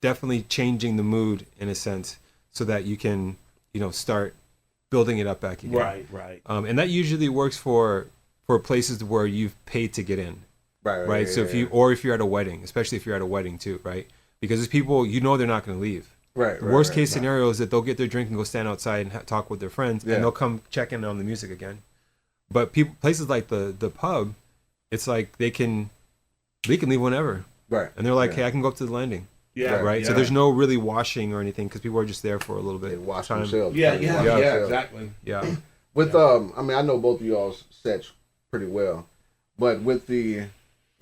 definitely changing the mood in a sense so that you can start building it up back again. Right. And that usually works for places where you've paid to get in, right. So if you're at a wedding, especially if you're at a wedding too, right? Because there's people they're not going to leave. Right. The worst case scenario is that they'll get their drink and go stand outside and talk with their friends, and they'll come check in on the music again. But places like the pub, it's like they can leave whenever. Right. And they're like, hey, I can go up to the Landing. Yeah. Right. Yeah. So there's no really washing or anything because people are just there for a little bit. They wash time. themselves. Yeah, exactly. Yeah. With I know both of y'all's sets pretty well, but with the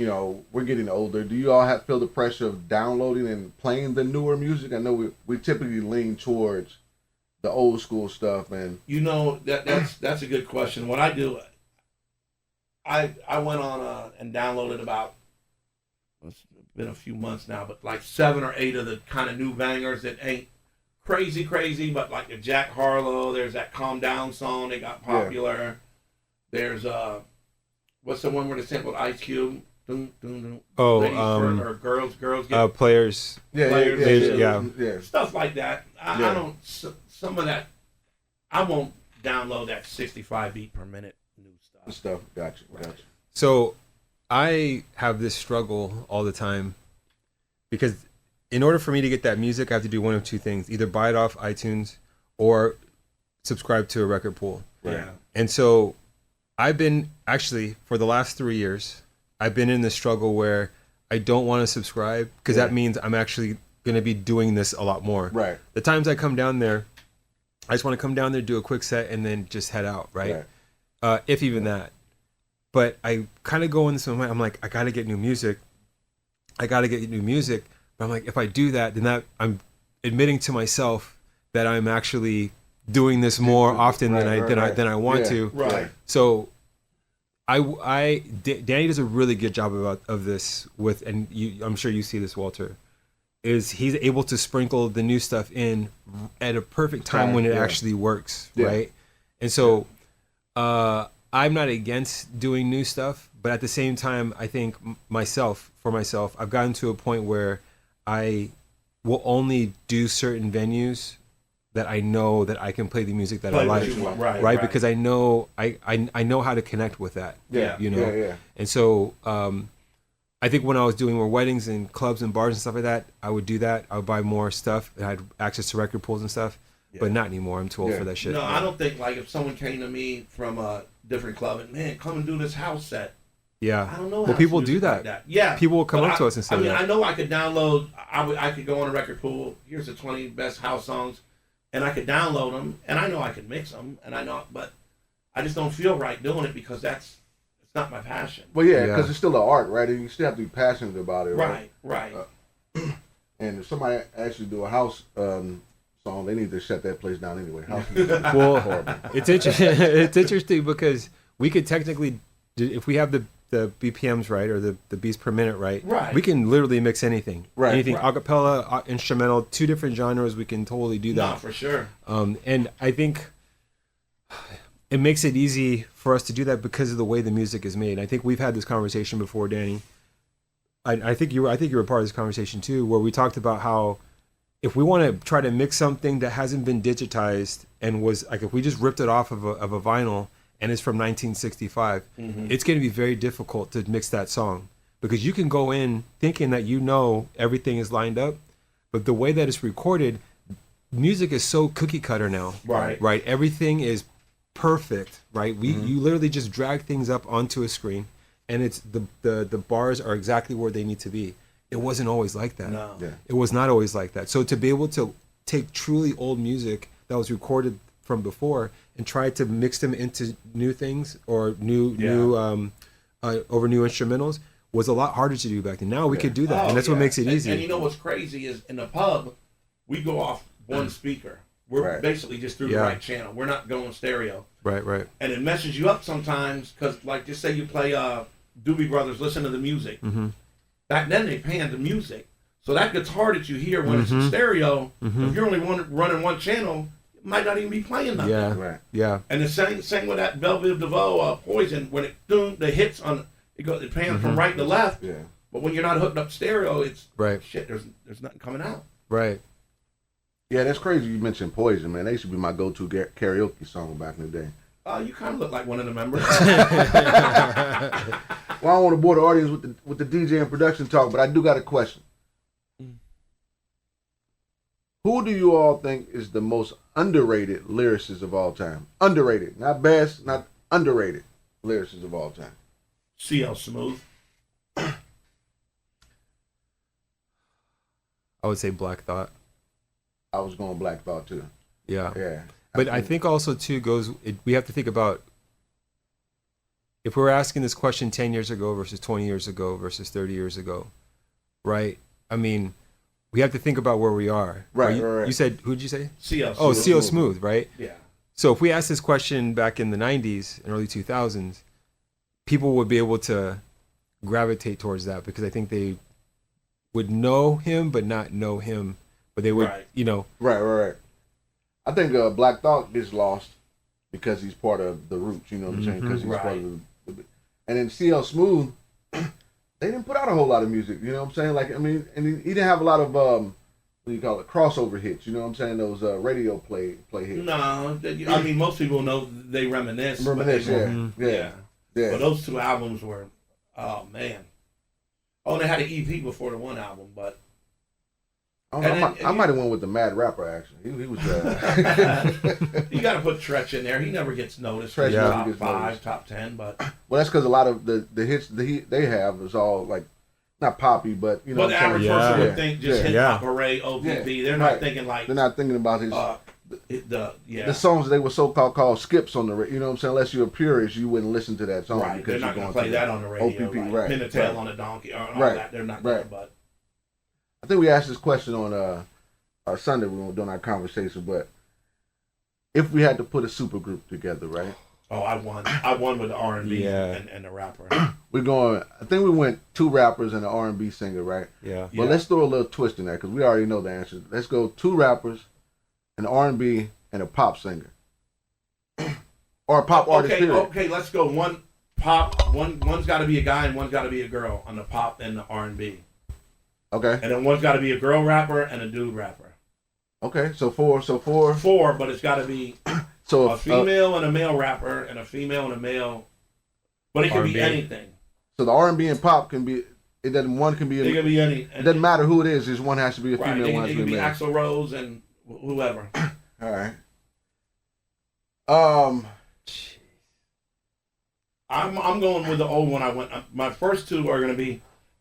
we're getting older. Do you all feel the pressure of downloading and playing the newer music? I know we typically lean towards the old school stuff, and that's a good question. What I do, I went on and downloaded about, it's been a few months now, but like 7 or 8 of the kind of new bangers that ain't crazy, but like the Jack Harlow. There's that Calm Down song that got popular. Yeah. There's what's the one where they sampled Ice Cube? Dun, dun, dun. Oh, or girls get players. Yeah. Stuff like that. I don't. Some of that, I won't download that 65 beat per minute new stuff. Gotcha. So, I have this struggle all the time because in order for me to get that music, I have to do one of 2 things: either buy it off iTunes or subscribe to a record pool. Right. Yeah. And so, I've been actually for the last 3 years. I've been in this struggle where I don't want to subscribe because that means I'm actually going to be doing this a lot more. Right. The times I come down there, I just want to come down there, do a quick set, and then just head out, right? If even that. But I kind of go in this moment, I'm like, I got to get new music. But I'm like, if I do that, then I'm admitting to myself that I'm actually doing this more often than I want to. Right. So Danny does a really good job of this with, and I'm sure you see this, Walter, is he's able to sprinkle the new stuff in at a perfect time when it actually works, right? And so I'm not against doing new stuff, but at the same time, I think for myself, I've gotten to a point where I will only do certain venues that I know that I can play the music that I like, right? Because I know I know how to connect with that, Yeah. And so I think when I was doing more weddings and clubs and bars and stuff like that, I would do that. I would buy more stuff. I had access to record pools and stuff, but not anymore. I'm too old for that shit. No, I don't think like if someone came to me from a different club and man, come and do this house set. Yeah. I don't know. Well, people do that. Like Yeah. People will come up to us and say that. I know I could download. I could go on a record pool. Here's the 20 best house songs, and I could download them, and I know I could mix them, and I know, but I just don't feel right doing it because it's not my passion. Well, yeah, because it's still an art, right? And you still have to be passionate about it, right? Right. And if somebody actually do a house song, they need to shut that place down anyway. House Well, horrible. it's interesting. It's interesting because we could technically, if we have the BPMs right or the beats per minute right, we can literally mix anything. Right. Anything, acapella, instrumental, 2 different genres, we can totally do that. No, for sure. And I think it makes it easy for us to do that because of the way the music is made. I think we've had this conversation before, Danny. I think you were a part of this conversation too, where we talked about how if we want to try to mix something that hasn't been digitized and was like, if we just ripped it off of a vinyl and it's from 1965, it's going to be very difficult to mix that song because you can go in thinking that everything is lined up, but the way that it's recorded, music is so cookie cutter now. Right. Everything is perfect, right? You literally just drag things up onto a screen, and it's the bars are exactly where they need to be. It wasn't always like that. No. Yeah. It was not always like that. So to be able to take truly old music that was recorded from before and try to mix them into new things or new over new instrumentals was a lot harder to do back then. Now we could do that, and that's what makes it easy. And you know what's crazy is in the pub, we go off one speaker. We're basically just through the right channel. We're not going stereo. Right. And it messes you up sometimes because, like, just say you play Doobie Brothers, listen to the music. Back then they panned the music. So that guitar that you hear when it's in stereo, if you're only running one channel, it might not even be playing nothing. Yeah. And the same with that Velvet DeVoe Poison, when the hits on it pans from right to left. Yeah. But when you're not hooked up stereo, it's shit. There's nothing coming out. Right. Yeah, that's crazy. You mentioned Poison, man. They used to be my go-to karaoke song back in the day. You kind of look like one of the members. Well, I don't want to bore the audience with the DJ and production talk, but I do got a question. Who do you all think is the most underrated lyricist of all time? Underrated, not best, not underrated lyricist of all time. CL Smooth. I would say Black Thought. I was going Black Thought too. Yeah. But I think also too we have to think about if we're asking this question 10 years ago versus 20 years ago versus 30 years ago, right? I mean, we have to think about where we are. Right. You said, who did you say? CL Smooth. Oh, CL Smooth, right? Yeah. So if we asked this question back in the 90s and early 2000s, people would be able to gravitate towards that because I think they would know him but not know him. But they would, Right. I think Black Thought gets lost because he's part of the Roots, you know what I'm saying? Because he's part of the... And then CL Smooth, they didn't put out a whole lot of music, you know what I'm saying? Like, I mean, and he didn't have a lot of, what do you call it, crossover hits, you know what I'm saying? Those radio play hits. No, I mean, most people know they reminisce. Yeah. But those 2 albums were, oh, man. Oh, and they had an EP before the one album, but... I might have went with the Mad Rapper, actually. He was... you got to put Tretch in there. He never gets noticed. Tretch top 5, top 10, but... Well, that's because a lot of the hits they have is all, like, not poppy, but, you know... But the average person would think just hip-hop, hooray, OVB. Yeah. They're not thinking, like... They're not thinking about his... the songs that they were called skips on the radio, you know what I'm saying? Unless you're a purist, you wouldn't listen to that song. Right, they're not going to play that on the radio. OPP, like Pin a Tail on a Donkey, or all that. They're not going to, but... I think we asked this question on Sunday when we were doing our conversation, but if we had to put a super group together, right? Oh, I won with the R&B and the rapper. We're going, I think we went 2 rappers and an R&B singer, right? Yeah. But let's throw a little twist in there because we already know the answer. Let's go 2 rappers, an R&B, and a pop singer. Or a pop artist, period. Okay, let's go. One pop, one's got to be a guy and one's got to be a girl on the pop and the R&B. Okay. And then one's got to be a girl rapper and a dude rapper. Okay, so four. 4, but it's got to be so a female and a male rapper and a female and a male. But it can R&B. be anything. So the R&B and pop can be it doesn't. One can be. It can be any. It doesn't matter who it is. Just one has to be a female. Right. One It has can to be be a male. Axl Rose and whoever. All right. I'm going with the old one. I went. My first two are going to be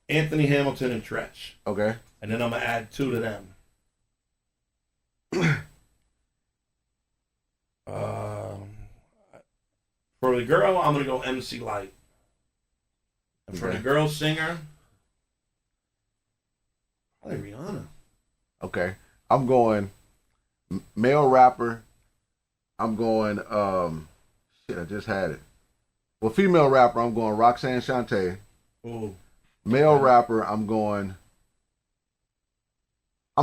Anthony Hamilton and Tretch, Okay. and then I'm gonna add two to them. For the girl, I'm gonna go MC Light. And for Okay. the girl singer, probably Rihanna. Okay. I'm going male rapper. I'm going shit, I just had it. Well, female rapper, I'm going Roxanne Shante. Ooh. Male rapper, I'm gonna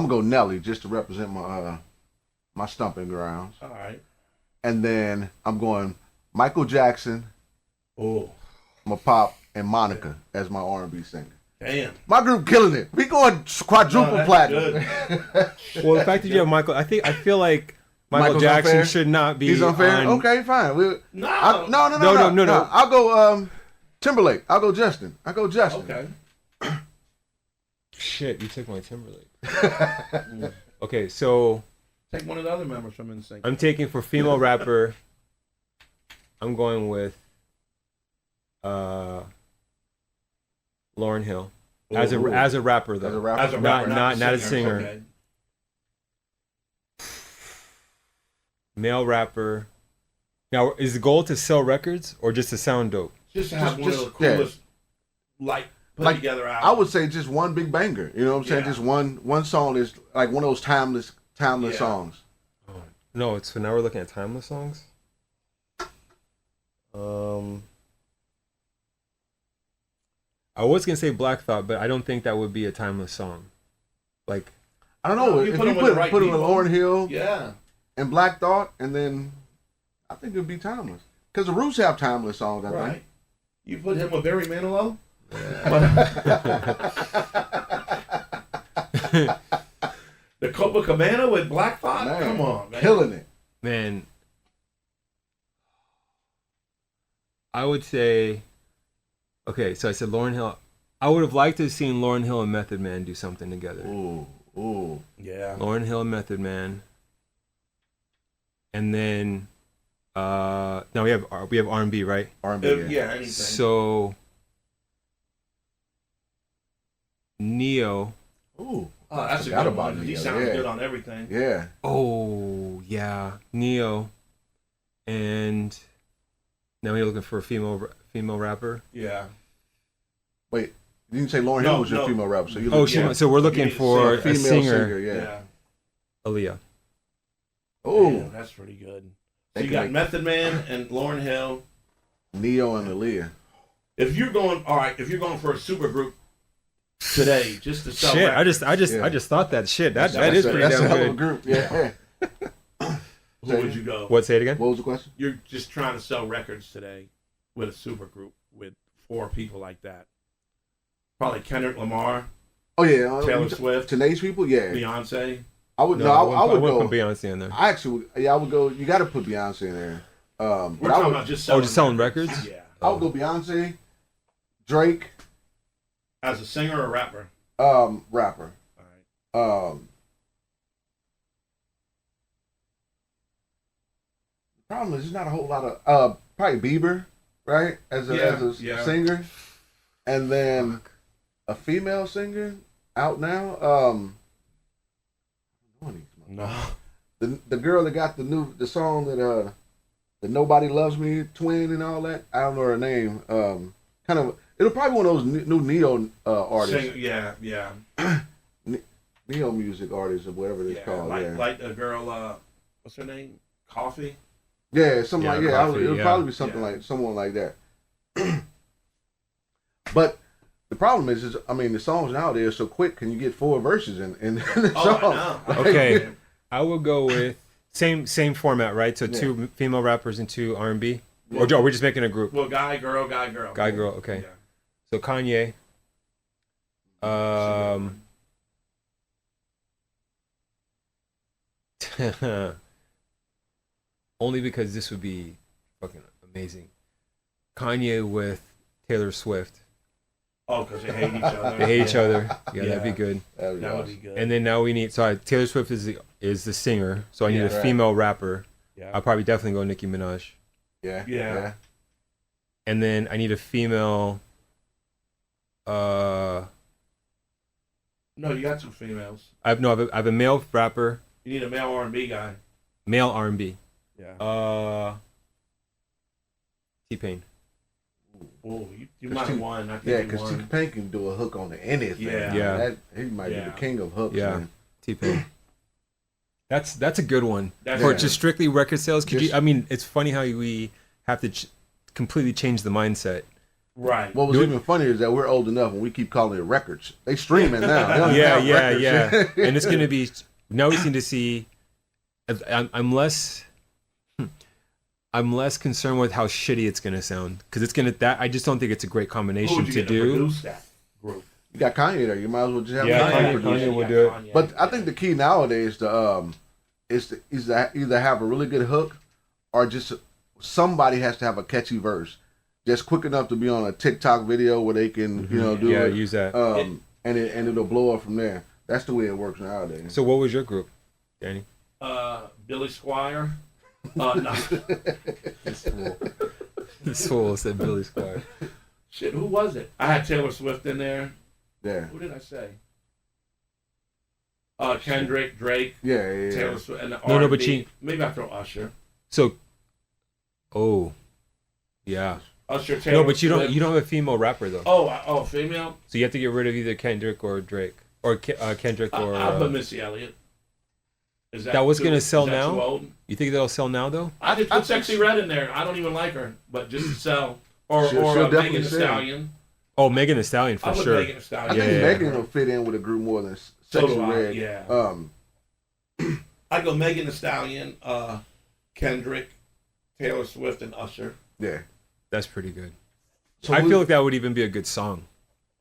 go Nelly just to represent my stomping grounds. All right. And then I'm going Michael Jackson, Oh. my pop, and Monica as my R&B singer. Damn. My group killing it. We going quadruple that's platinum. Well, the fact that you have Michael, I feel like Michael Michael's Jackson unfair? should not be. He's unfair. on- Okay, fine. No. No. I'll go Timberlake. I'll go Justin. Okay. Shit, you took my Timberlake. Okay, so Take one of the other members from NSYNC. I'm taking for female rapper. I'm going with Lauryn Hill as a Ooh. rapper though. As a rapper. As a Not- rapper, not a singer. Okay. Male rapper. Now, is the goal to sell records or just to sound dope? Just to have one of the yeah. coolest, put Like, together albums. I would say just one big banger. You know what I'm saying? Yeah. Just one song is like one of those timeless Yeah. songs. No, it's so now we're looking at timeless songs. I was gonna say Black Thought, but I don't think that would be a timeless song. Like, I don't know. You If put you him with the right put him with people. Lauryn Hill Yeah. and Black Thought, and then I think it would be timeless. Because the Roots have timeless songs, I Right. think. You put him with Barry Manilow? The Copacabana with Black Thought? Man, Come on, man. killing it. man, I would say, okay, so I said Lauryn Hill. I would have liked to have seen Lauryn Hill and Method Man do something together. Ooh. Yeah. Lauryn Hill and Method Man. And then now we have R&B, right? R&B. Yeah, anything. So Neo. Ooh. Oh, that's a Forgot good about one. He Neo, sounds yeah. good on everything. Yeah. Oh yeah, Neo. And now we're looking for a female rapper. Yeah. Wait, you didn't say Lauryn No, Hill was your no. female rapper, so you Oh, look so we're looking Yeah, for female a singer, yeah. Yeah. Aaliyah. Oh, Man, that's pretty good. They So you can got make- Method Man and Lauryn Hill. Neo and Aaliyah. If you're going for a super group today, just to sell Shit, records, I just thought that shit. That is pretty that's damn a hell of a good. group. Yeah. who would you go? What? Say it again. What was the question? You're just trying to sell records today with a super group with 4 people like that. Probably Kendrick Lamar, Oh yeah, Taylor Swift, Today's people. Yeah, Beyonce. I would. No, No, I would wouldn't go. put Beyonce in there. I actually, I would go. You got to put Beyonce in there. We're But I talking would, about just selling. just selling records? Yeah. I would go Beyonce, Drake, As a singer or rapper. rapper. All right. The problem is there's not a whole lot of probably Bieber, right? As a Yeah. singer, and then a female singer out now. No. The girl that got the song that Nobody Loves Me twin and all that. I don't know her name. Kind of it'll probably one of those new Neo artists, Yeah. Neo music artists or whatever it's Yeah. called. Like a girl. What's her name? Coffee. Yeah, something Yeah, like Coffee, it'll yeah. probably be something Yeah. like someone like that. But the problem is I mean the songs nowadays are so quick. Can you get 4 verses in the Oh, song? I know. Okay, I would go with same format, right? So Yeah. 2 female rappers and 2 R&B. Or we're just making a group. Well, guy, girl. Guy, girl. Okay. Yeah. So Kanye. Only because this would be fucking amazing. Kanye with Taylor Swift. Oh, because they hate each other. They hate each other. Yeah, Yeah. that'd be good. That'd be That would awesome. be good. And then now we need. So Taylor Swift is the singer. So I need Yeah. a Right. female rapper. yeah. I'll probably definitely go Nicki Minaj. Yeah. Yeah. And then I need a female. No, you got two females. I have a male rapper, You need a male R&B guy. male R&B. Yeah. T-Pain. Oh, you 'Cause might have T- won. I think Yeah, you because won. T-Pain can do a hook on anything. Yeah. Yeah. That, he might be Yeah. the king of hooks. Yeah. Man. T-Pain. That's a good one That's for good. just strictly record sales. Could Just- you? I mean, it's funny how we have to completely change the mindset. Right. What was Do it- even funnier is that we're old enough and we keep calling it records. They stream it now. They don't Yeah, have yeah, records. yeah. And it's gonna be now. We need to see. I'm less. I'm less concerned with how shitty it's gonna sound because it's gonna. That I just don't think it's a great Who combination would you to get to do. produce that group? You got Kanye there. You might as well just have Yeah, Kanye Kanye- produce it. Kanye will do it. Kanye, But I yeah. think the key nowadays is to either have a really good hook or just somebody has to have a catchy verse, just quick enough to be on a TikTok video where they can do Yeah, it. use that. And it'll blow up from there. That's the way it works nowadays. So what was your group, Danny? Billy Squire. No. This fool said Billy Squire. Shit, who was it? I had Taylor Swift in there. Yeah, Who did I say? Kendrick, Drake, yeah. Taylor Swift, and the No, R&B. but you- Maybe I throw Usher. So, yeah. Usher, Taylor No, but you Swift. don't have a female rapper though. Oh, female. So you have to get rid of either Kendrick or Drake or Kendrick or. I'll put Missy Elliott. Is That was too- gonna is sell that now? Too old? You think that'll sell now though? I just put Sexy Red in there. I don't even like her, but just to sell. Or She'll or definitely Megan Thee sell. Stallion. Oh, Megan Thee Stallion for I put sure. Megan Thee Stallion. I Yeah, think yeah, Megan will fit in with a group more than So Sexy do I, Red. yeah. I go Megan Thee Stallion, Kendrick, Taylor Swift, and Usher. Yeah. That's pretty good. So I who- feel like that would even be a good song.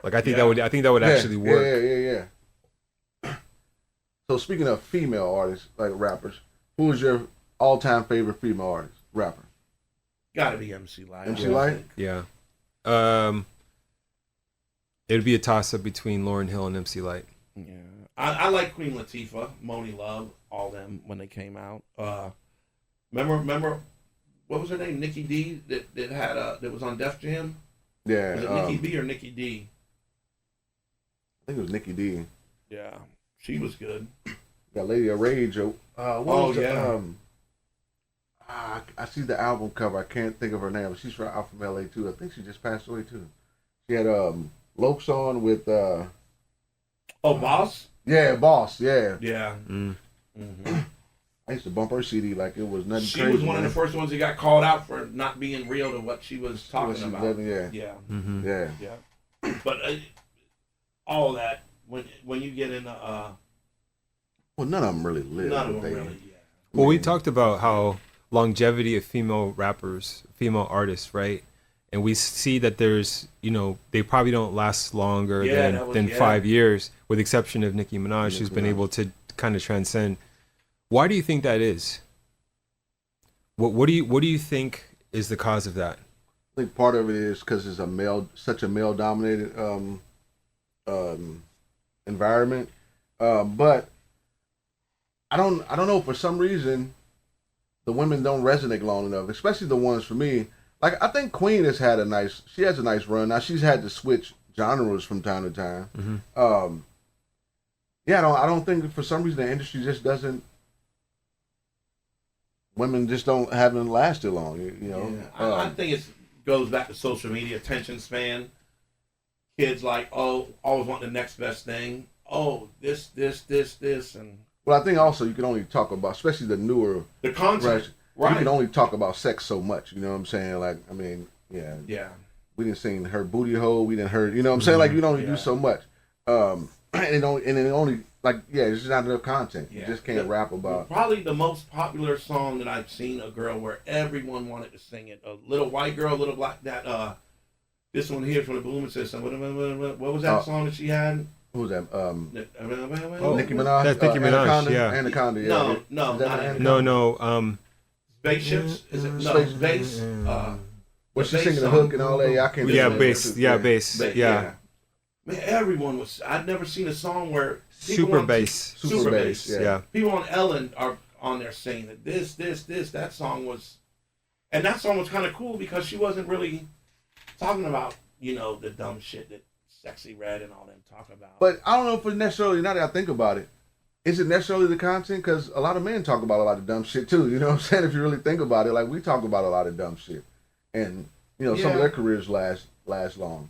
Like I think Yeah. I think that would actually work. Yeah. So speaking of female artists, like rappers, who is your all-time favorite female artist, rapper? Gotta be MC Lyte. MC I Lyte? think. Yeah. It'd be a toss-up between Lauryn Hill and MC Lyte. Yeah. I like Queen Latifah, Moni Love, all them when they came out. Remember what was her name? Nikki D that was on Def Jam? Yeah. Was it Nikki B or Nikki D? I think it was Nikki D. Yeah. She was good. Got Lady of Rage. What was yeah. I see the album cover. I can't think of her name, but she's out from LA too. I think she just passed away too. She had Lokes on with Oh, Boss? yeah, Boss, yeah. Yeah. Mm. Mm-hmm. I used to bump her CD like it was nothing She crazy. was one of the first ones that got called out for not being real to what she was talking She was about. living, yeah. Yeah. Mm-hmm. Yeah. Yeah. But all of that, when you get into Well, none of them really live. none of but them they- really, yeah. Well, we talked about how longevity of female rappers, female artists, right? And we see that there's, they probably don't last longer Yeah, that was- than yeah. 5 years, with the exception of Nicki Minaj, who's been Minaj. able to kind of transcend. Why do you think that is? What do you think is the cause of that? I think part of it is because it's such a male dominated environment. But I don't know, for some reason the women don't resonate long enough, especially the ones for me. Like I think Queen has a nice run. Now she's had to switch genres from time to time. Mm-hmm. Yeah, I don't think for some reason the industry just doesn't. Women just haven't lasted long, Yeah. I think it goes back to social media attention span. Kids like, always want the next best thing. Oh, this, and Well, I think also you can only talk about, especially the newer. the content. You Right. can only talk about sex so much. You know what I'm saying? Like, I mean, yeah. Yeah. We didn't seen her booty hole. We didn't heard. You know what I'm saying? Like, you can only Yeah. do so much. And it only like, yeah, it's just not enough content. Yeah. You just can't rap about. Probably the most popular song that I've seen a girl where everyone wanted to sing it. A little white girl, little black. This one here from the Booming System. What was that song that she had? Who was that? Oh, Nicki Minaj. That's Nicki Minaj, Anaconda? yeah. Anaconda. Yeah. No, Is no, that not Anaconda? No. Spaceships? Is it no Space- bass? Was she bass singing the song. hook and all that? Yeah, I can't. Yeah, remember. bass. Yeah, bass. Ba- Yeah. Man, everyone was. I'd never seen a song where people Super on bass. Super bass, yeah. People on Ellen are on there saying that this. That song was, and that song was kind of cool because she wasn't really talking about the dumb shit that Sexy Red and all them talk about. But I don't know if it's necessarily, now that I think about it, is it necessarily the content? Because a lot of men talk about a lot of dumb shit too. You know what I'm saying? If you really think about it, like we talk about a lot of dumb shit, and some of their careers last long.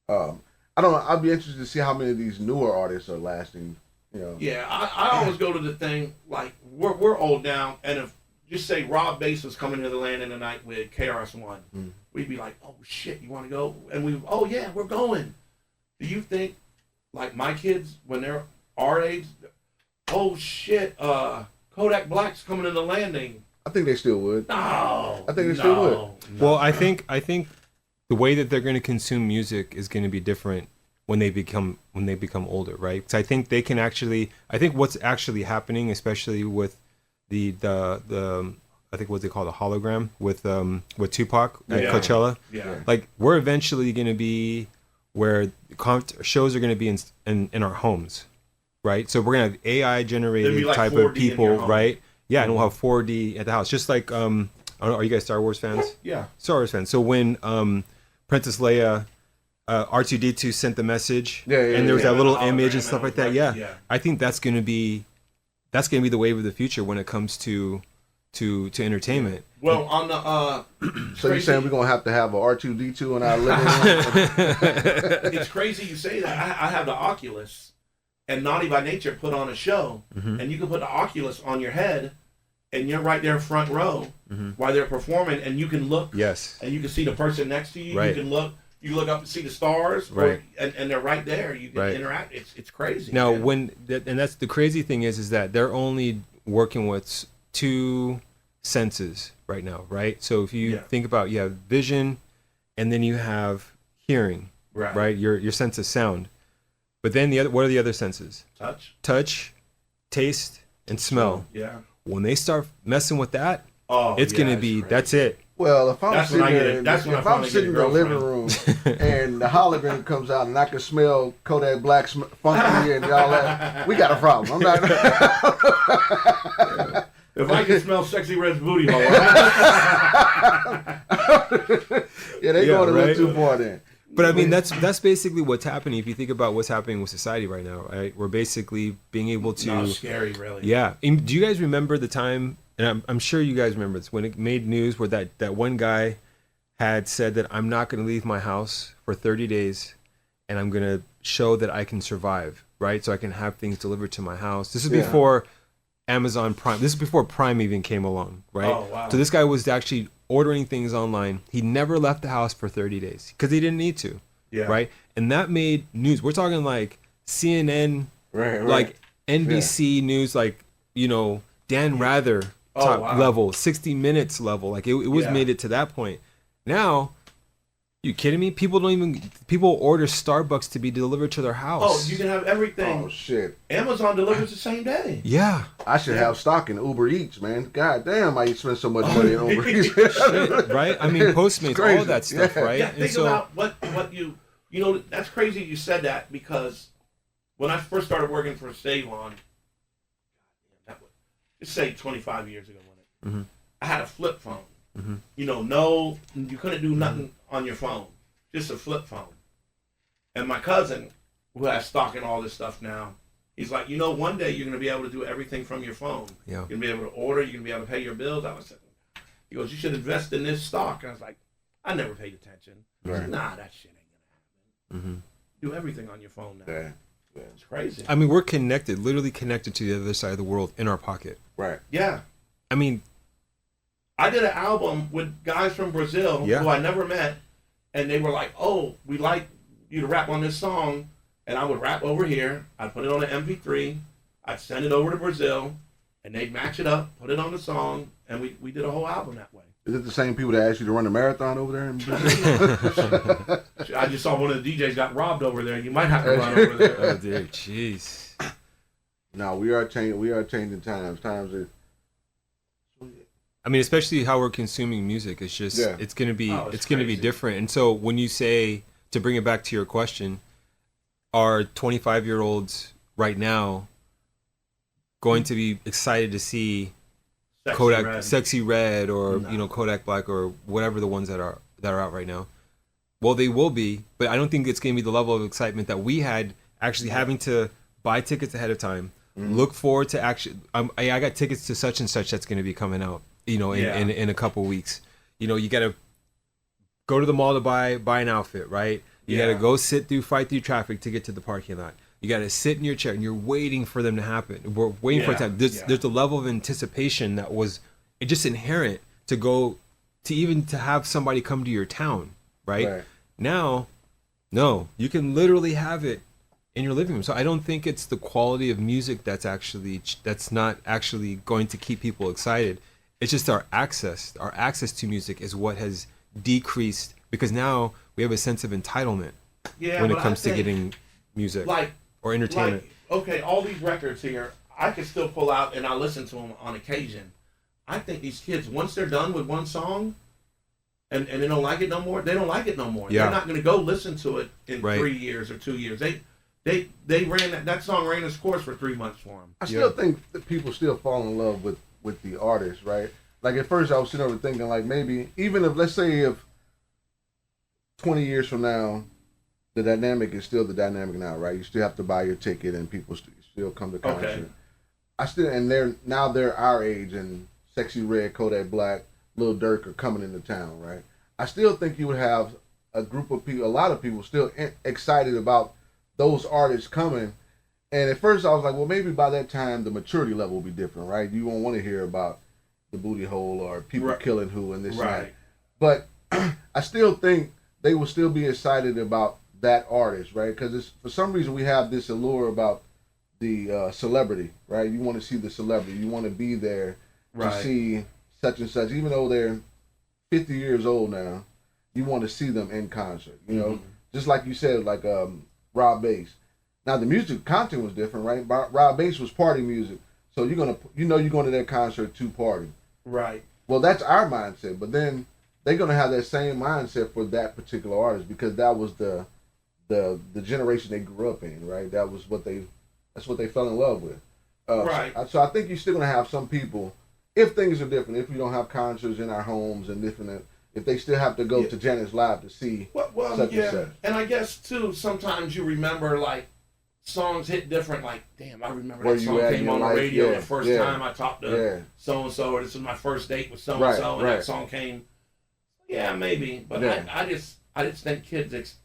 I don't know. I'd be interested to see how many of these newer artists are lasting. Yeah, I always go to the thing like we're old now, and if just say Rob Bass was coming to the landing tonight with KRS-One, we'd be like, oh shit, you want to go? And oh yeah, we're going. Do you think like my kids when they're our age? Oh shit, Kodak Black's coming to the landing. I think they still would. No, I think they still would. No. Well, I think the way that they're going to consume music is going to be different when they become older, right? So I think they can actually. I think what's actually happening, especially with the I think what they call the hologram with Tupac at Coachella. Yeah. Like we're eventually going to be where shows are going to be in our homes, right? So we're going to have AI generated like type 4D of people, in your home. right? Yeah, and we'll have 4D at the house, just like I don't know, are you guys Star Wars fans? Yeah. Star Wars fans. So when Princess Leia, R2D2 sent the message, and there was that little image and stuff like that. Yeah, I think that's gonna be the wave of the future when it comes to entertainment. Well, on the So you're saying we're gonna have to have a R2D2 in our living room? It's crazy you say that. I have the Oculus, and Naughty by Nature put on a show, and you can put the Oculus on your head, and you're right there front row while they're performing, and you can look. Yes. And you can see the person next to you. Right. You can look. You look up and see the stars. Right. And they're right there. You can Right. interact. It's crazy. Now, man. and that's the crazy thing is that they're only working with two senses right now, right? So if you think about, you have vision, and then you have hearing, right? Your sense of sound. But then what are the other senses? Touch, taste, and smell. Yeah. When they start messing with that, it's yeah, gonna be crazy. That's it. Well, if I'm That's when I get sitting it. That's when I if I'm finally sitting in get a the living room and the hologram comes out and I can smell Kodak Black's funky and all that, we got a problem. I'm not. If I can smell Sexy Red's booty hole. Yeah, they going a little too far then. But I mean, that's basically what's happening. If you think about what's happening with society right now, right? We're basically being able to. No, scary, really. Yeah. And do you guys remember the time? And I'm sure you guys remember this when it made news where that one guy had said that I'm not going to leave my house for 30 days, and I'm going to show that I can survive, right? So I can have things delivered to my house. This is before Amazon Prime. This is before Prime even came along, right? Oh, wow. So this guy was actually ordering things online. He never left the house for 30 days because he didn't need to, right? And that made news. We're talking like CNN, like NBC News, like, Dan Rather top level, 60 Minutes level. Like it was made it to that point. Now, you kidding me? People order Starbucks to be delivered to their house. Oh, you can have everything. Oh shit! Amazon delivers the same day. Yeah. I should have stock in Uber Eats, man. God damn, I spend so much money on Uber Eats. Shit, right? I mean, Postmates, all of that stuff, right? Yeah, think about what you that's crazy you said that because when I first started working for Savon, let's say 25 years ago, I had a flip phone. No, you couldn't do nothing on your phone, just a flip phone. And my cousin, who has stock in all this stuff now, he's like, one day you're going to be able to do everything from your phone. Yeah. You're going to be able to order, you're going to be able to pay your bills. He goes, you should invest in this stock. And I was like, I never paid attention. He said, nah, that shit ain't going to happen. Do everything on your phone now. Yeah. It's crazy. I mean, we're connected, literally connected to the other side of the world in our pocket. Right. Yeah. I mean, I did an album with guys from Brazil who I never met, and they were like, oh, we like you to rap on this song. And I would rap over here. I'd put it on an MP3. I'd send it over to Brazil, and they'd match it up, put it on the song, and we did a whole album that way. Is it the same people that asked you to run a marathon over there in Brazil? I just saw one of the DJs got robbed over there. You might have to run over there. oh, dude, jeez. No, we are changing times. Times are. I mean, especially how we're consuming music. It's just, it's going to be, it's going to be different. And so when you say, to bring it back to your question, are 25-year-olds right now going to be excited to see Sexy Red, or No. Kodak Black, or whatever the ones that are out right now? Well, they will be, but I don't think it's going to be the level of excitement that we had actually having to buy tickets ahead of time. Look forward to actually. I got tickets to such and such that's going to be coming out. In a couple weeks. You got to go to the mall to buy an outfit, right? You got to go fight through traffic to get to the parking lot. You got to sit in your chair and you're waiting for them to happen. We're waiting for it to happen. There's a level of anticipation that was just inherent to have somebody come to your town, right? Now, no, you can literally have it in your living room. So I don't think it's the quality of music that's not actually going to keep people excited. It's just our access to music is what has decreased, because now we have a sense of entitlement when it comes to getting music or entertainment. Okay, all these records here, I can still pull out and I listen to them on occasion. I think these kids, once they're done with one song and they don't like it no more, they don't like it no more. Yeah. They're not going to go listen to it in 3 years or 2 years. They ran that song ran its course for 3 months for them. I still think that people still fall in love with the artist, right? Like at first I was sitting over thinking, like, maybe even if, let's say, if 20 years from now the dynamic is still the dynamic now, right? You still have to buy your ticket and people still come to concert. Okay. And they're our age, and Sexy Red, Kodak Black, Lil Durk are coming into town, right? I still think you would have a group of people, a lot of people still excited about those artists coming. And at first I was like, well, maybe by that time the maturity level will be different, right? You won't want to hear about the booty hole or people killing who and this and that. But I still think they will still be excited about that artist, right? Because for some reason we have this allure about the celebrity, right? You want to see the celebrity. You want to be there to see such and such. Even though they're 50 years old now, you want to see them in concert, you know? Just like you said, like Rob Bass. Now the music content was different, right? Rob Bass was party music. So you're going to that concert to party. Right. Well, that's our mindset, but then they're going to have that same mindset for that particular artist, because that was the generation they grew up in, right? That's what they fell in love with. Right. So I think you're still going to have some people, if things are different, if we don't have concerts in our homes and different, if they still have to go to Janet's Live to see such and such. And I guess too, sometimes you remember like songs hit different. Like, damn, I remember that song came on the radio the first time I talked to so and so, or this was my first date with so and so, and that song came. Yeah, maybe, but I just think kids'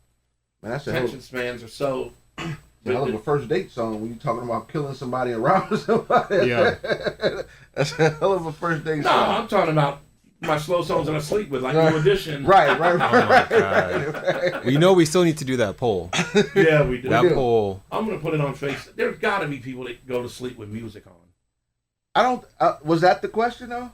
attention spans are so. Hell of a first date song when you're talking about killing somebody and robbing somebody. Yeah, that's a hell of a first date song. No, I'm talking about my slow songs that I sleep with, like New Edition. Right. Well, we still need to do that poll. Yeah, we do. That poll. I'm gonna put it on Facebook. There's got to be people that go to sleep with music on. I don't. Was that the question though?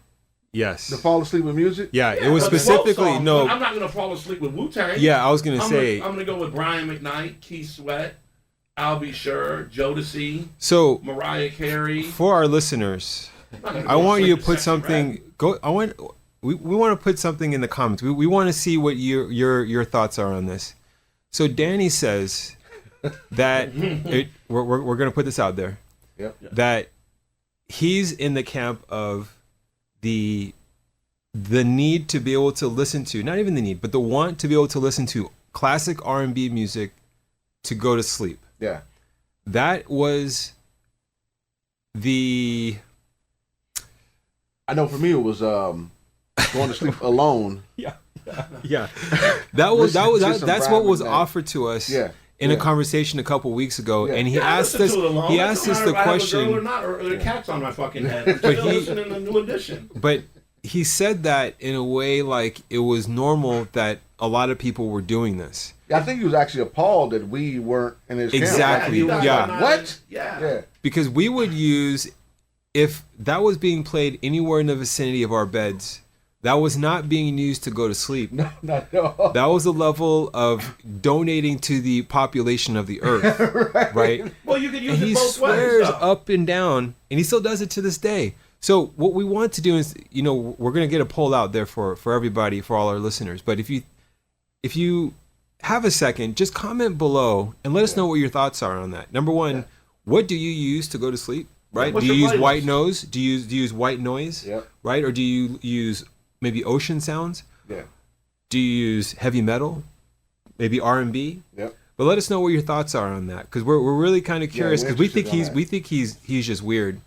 Yes. To fall asleep with music? Yeah, it was specifically songs, no. I'm not gonna fall asleep with Wu-Tang. Yeah, I was gonna say. I'm gonna go with Brian McKnight, Keith Sweat, I'll Be Sure, Jodeci, so Mariah Carey. For our listeners, I want you to put something. We want to put something in the comments. We want to see what your thoughts are on this. So Danny says that we're going to put this out there. Yep. That he's in the camp of the need to be able to listen to, not even the need, but the want to be able to listen to classic R&B music to go to sleep. Yeah. That was the. I know for me it was going to sleep alone. Yeah. That's what was offered to us in a conversation a couple weeks ago, and he asked us. He asked us the question. Or not, or the cat's on my fucking head. I'm still listening to New Edition. But he said that in a way like it was normal that a lot of people were doing this. I think he was actually appalled that we weren't in his camp. Exactly. Yeah. What? Yeah. Because we would use, if that was being played anywhere in the vicinity of our beds, that was not being used to go to sleep. No, not at all. That was a level of donating to the population of the earth, right? Well, you could use and it both ways. He swears up and down, and he still does it to this day. So what we want to do is, we're going to get a poll out there for everybody, for all our listeners. But if you have a second, just comment below and let us know what your thoughts are on that. Number one, what do you use to go to sleep? Right? What's Do you your use playlist? white noise? Do you use white noise? Yep. Right? Or do you use maybe ocean sounds? Yeah. Do you use heavy metal? Maybe R&B? Yep. But let us know what your thoughts are on that, because we're really kind of curious, we're because interested we on think he's just weird.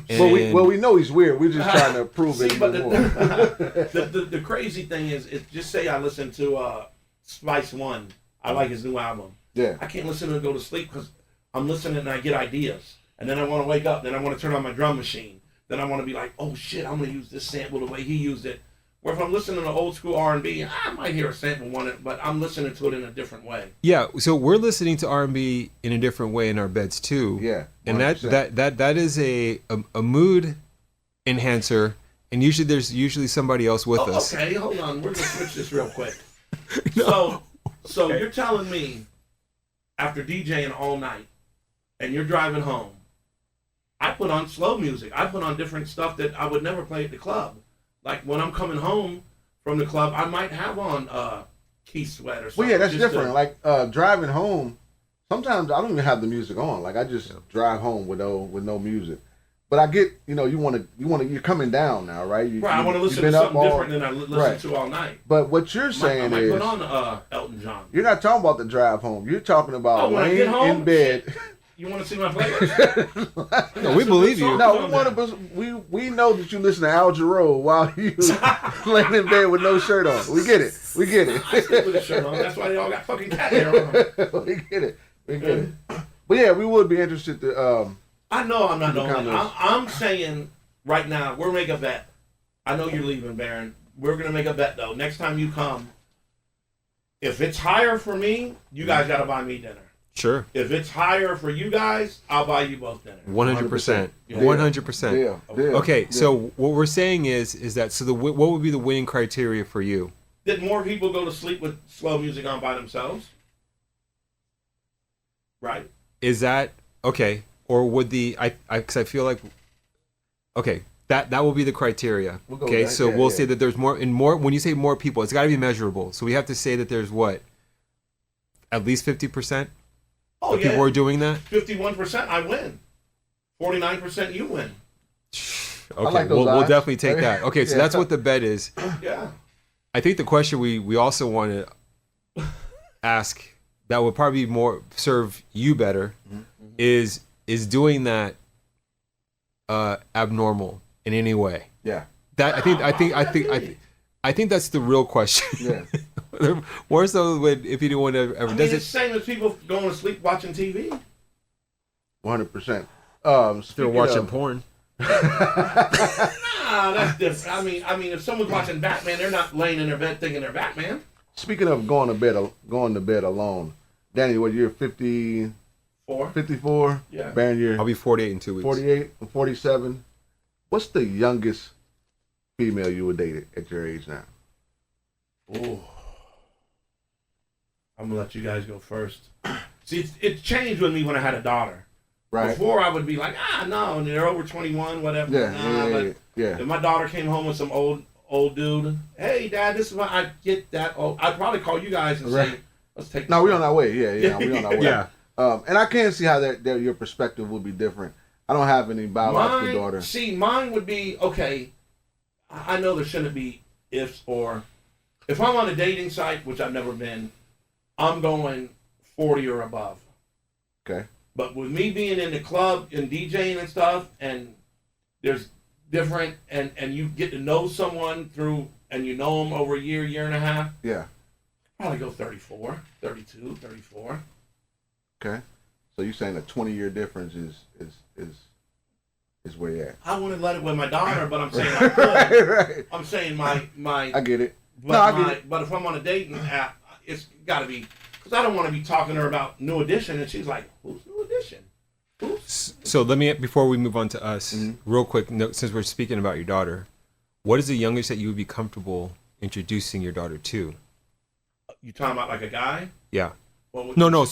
Well, we know he's weird. We're just trying to prove it See, but even more. the crazy thing is, just say I listen to Spice One. I like his new album. Yeah. I can't listen to it go to sleep because I'm listening and I get ideas. And then I want to wake up. Then I want to turn on my drum machine. Then I want to be like, oh shit, I'm going to use this sample the way he used it. Where if I'm listening to old school R&B, I might hear a sample on it, but I'm listening to it in a different way. Yeah, so we're listening to R&B in a different way in our beds too. Yeah. 100%. And that is a mood enhancer, and usually there's somebody else with us. Okay, hold on. We're going to switch this real quick. No. So you're telling me after DJing all night and you're driving home, I put on slow music. I put on different stuff that I would never play at the club. Like when I'm coming home from the club, I might have on Keith Sweat or something. Well, yeah, that's just different. Like driving home, sometimes I don't even have the music on. Like I just drive home with no music. But I get, you're coming down now, right? Right, I want to listen to something different than I listen to all night. But what you're saying I might is, put on Elton John. you're not talking about the drive home. You're talking about when I laying get home, in bed. You want to see my playlist? No, we believe you. No, we know that you listen to Al Jarreau while you laying in bed with no shirt on. We get it. I sleep with a shirt on. That's why they all got fucking cat hair on them. We get it. But yeah, we would be interested to. I know I'm not the knowing. comments. I'm saying right now, we're making a bet. I know you're leaving, Baron. We're going to make a bet, though. Next time you come, if it's higher for me, you guys got to buy me dinner. Sure. If it's higher for you guys, I'll buy you both dinner. 100%. Yeah. 100%. Deal. Okay, so what we're saying is that what would be the winning criteria for you? Did more people go to sleep with slow music on by themselves? Right. Is that okay? Or would because I feel like, okay, that will be the criteria. We'll go with Okay, that. so Yeah, we'll yeah. say that there's more. When you say more people, it's got to be measurable. So we have to say that there's what? At least 50% Oh, of yeah. people are doing that? 51%, I win. 49%, you win. Okay, like those we'll odds. definitely take that. Okay, so Yeah. that's what the bet is. Yeah. I think the question we also want to ask that would probably more serve you better is doing that abnormal in any way? Yeah. That I think that's the real question. Yeah. More so if you don't want to ever I mean, does it's it the same as people going to sleep watching TV. 100%. they're Speaking watching of, porn? Nah, that's different. I mean, if someone's watching Batman, they're not laying in their bed thinking they're Batman. Speaking of going to bed alone, Danny, what you're 50, 54? Yeah. Baron, you're I'll be 48 in 2 weeks. 48 or 47. What's the youngest female you would date at your age now? Ooh. I'm gonna let you guys go first. See, it changed with me when I had a daughter. Right. Before I would be like, no, and they're over 21, whatever. But Yeah. if my daughter came home with some old dude, hey, Dad, this is why I get that. Oh, I'd probably call you guys and say, let's take. No, we're on our way. Yeah, we're on our way. Yeah. And I can see how that your perspective would be different. I don't have any biological daughter. See, mine would be okay. I know there shouldn't be ifs or. If I'm on a dating site, which I've never been, I'm going 40 or above. Okay. But with me being in the club and DJing and stuff, and there's different, and you get to know someone through, and you know them over a year and a half, Yeah. probably go 34, 32, 34. Okay. So you're saying a 20-year difference is where you're at. I wouldn't let it with my daughter, but I'm saying I could. Right. I'm saying my I get it. but, No, I get it. but if I'm on a dating app, it's got to be, because I don't want to be talking to her about New Edition, and she's like, who's New Edition? Who's? So let me, before we move on to us, real quick, since we're speaking about your daughter, what is the youngest that you would be comfortable introducing your daughter to? You talking about like a guy? Yeah. What No, I'm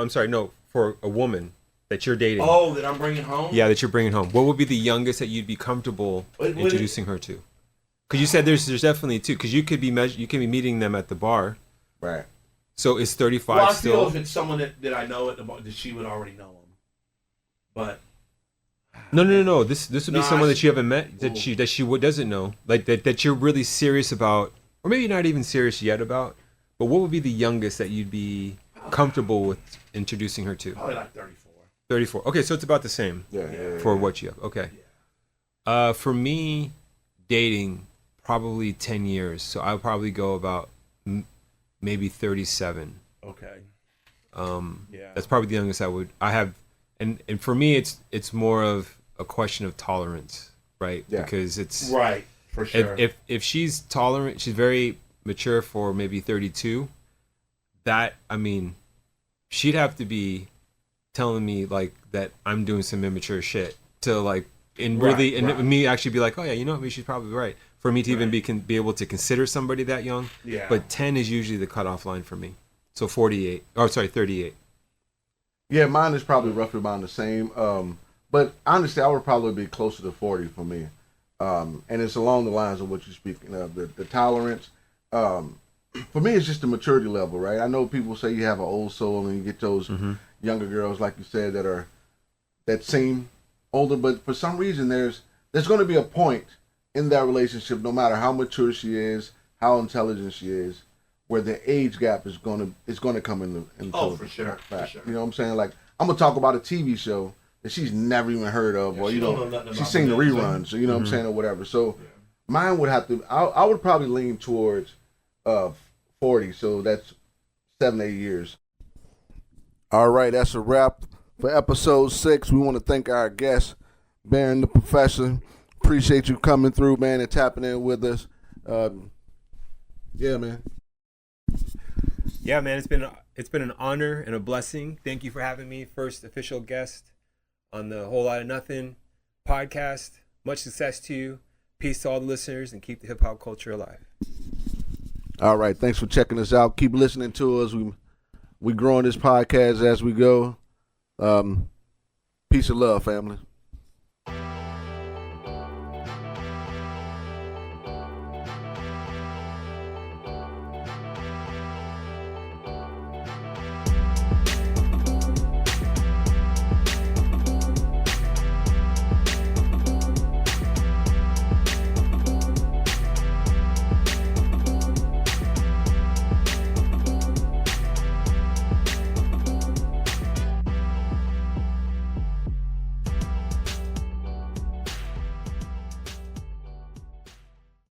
sorry. No, for a woman that you're dating. Oh, that I'm bringing home? Yeah, that you're bringing home. What would be the youngest that you'd be comfortable introducing her to? Because you said there's definitely two. Because you could be meeting them at the bar, Right. So is 35 Well, I still? feel if it's someone that I know that she would already know him. But No. This would be No, someone I that you haven't met, that she doesn't know, like that you're really serious about, or maybe not even serious yet about. But what would be the youngest that you'd be comfortable with introducing her to? probably like 34. 34. Okay, so it's about the same for what you have. Okay. For me, dating probably 10 years. So I would probably go about maybe 37. Okay. That's probably the youngest I have, and for me, it's more of a question of tolerance, right? Yeah. Because it's Right, for sure. if she's tolerant, she's very mature for maybe 32. That, I mean, she'd have to be telling me like that I'm doing some immature shit to like, and really, and me actually be like, oh yeah, you know what, she's probably right. For me to even be able to consider somebody that young. Yeah. But 10 is usually the cutoff line for me. So 38. Yeah, mine is probably roughly about the same. But honestly, I would probably be closer to 40 for me. And it's along the lines of what you're speaking of, the tolerance. For me, it's just the maturity level, right? I know people say you have an old soul and you get those younger girls, like you said, that seem older, but for some reason there's going to be a point in that relationship, no matter how mature she is, how intelligent she is, where the age gap is going to come into for sure, fact. for sure. You know what I'm saying? Like, I'm gonna talk about a TV show that she's never even heard of, or she you don't know, know nothing she's about seen the the reruns, you know what I'm saying, or whatever. So mine would have to. I would probably lean towards 40. So that's 7-8 years. All right, that's a wrap for episode 6. We want to thank our guest, Baron the Professor. Appreciate you coming through, man, and tapping in with us. Yeah, man. Yeah, man, it's been an honor and a blessing. Thank you for having me, first official guest on the Whole Lot of Nothing podcast. Much success to you. Peace to all the listeners, and keep the hip hop culture alive. All right, thanks for checking us out. Keep listening to us. We growing this podcast as we go. Peace and love, family.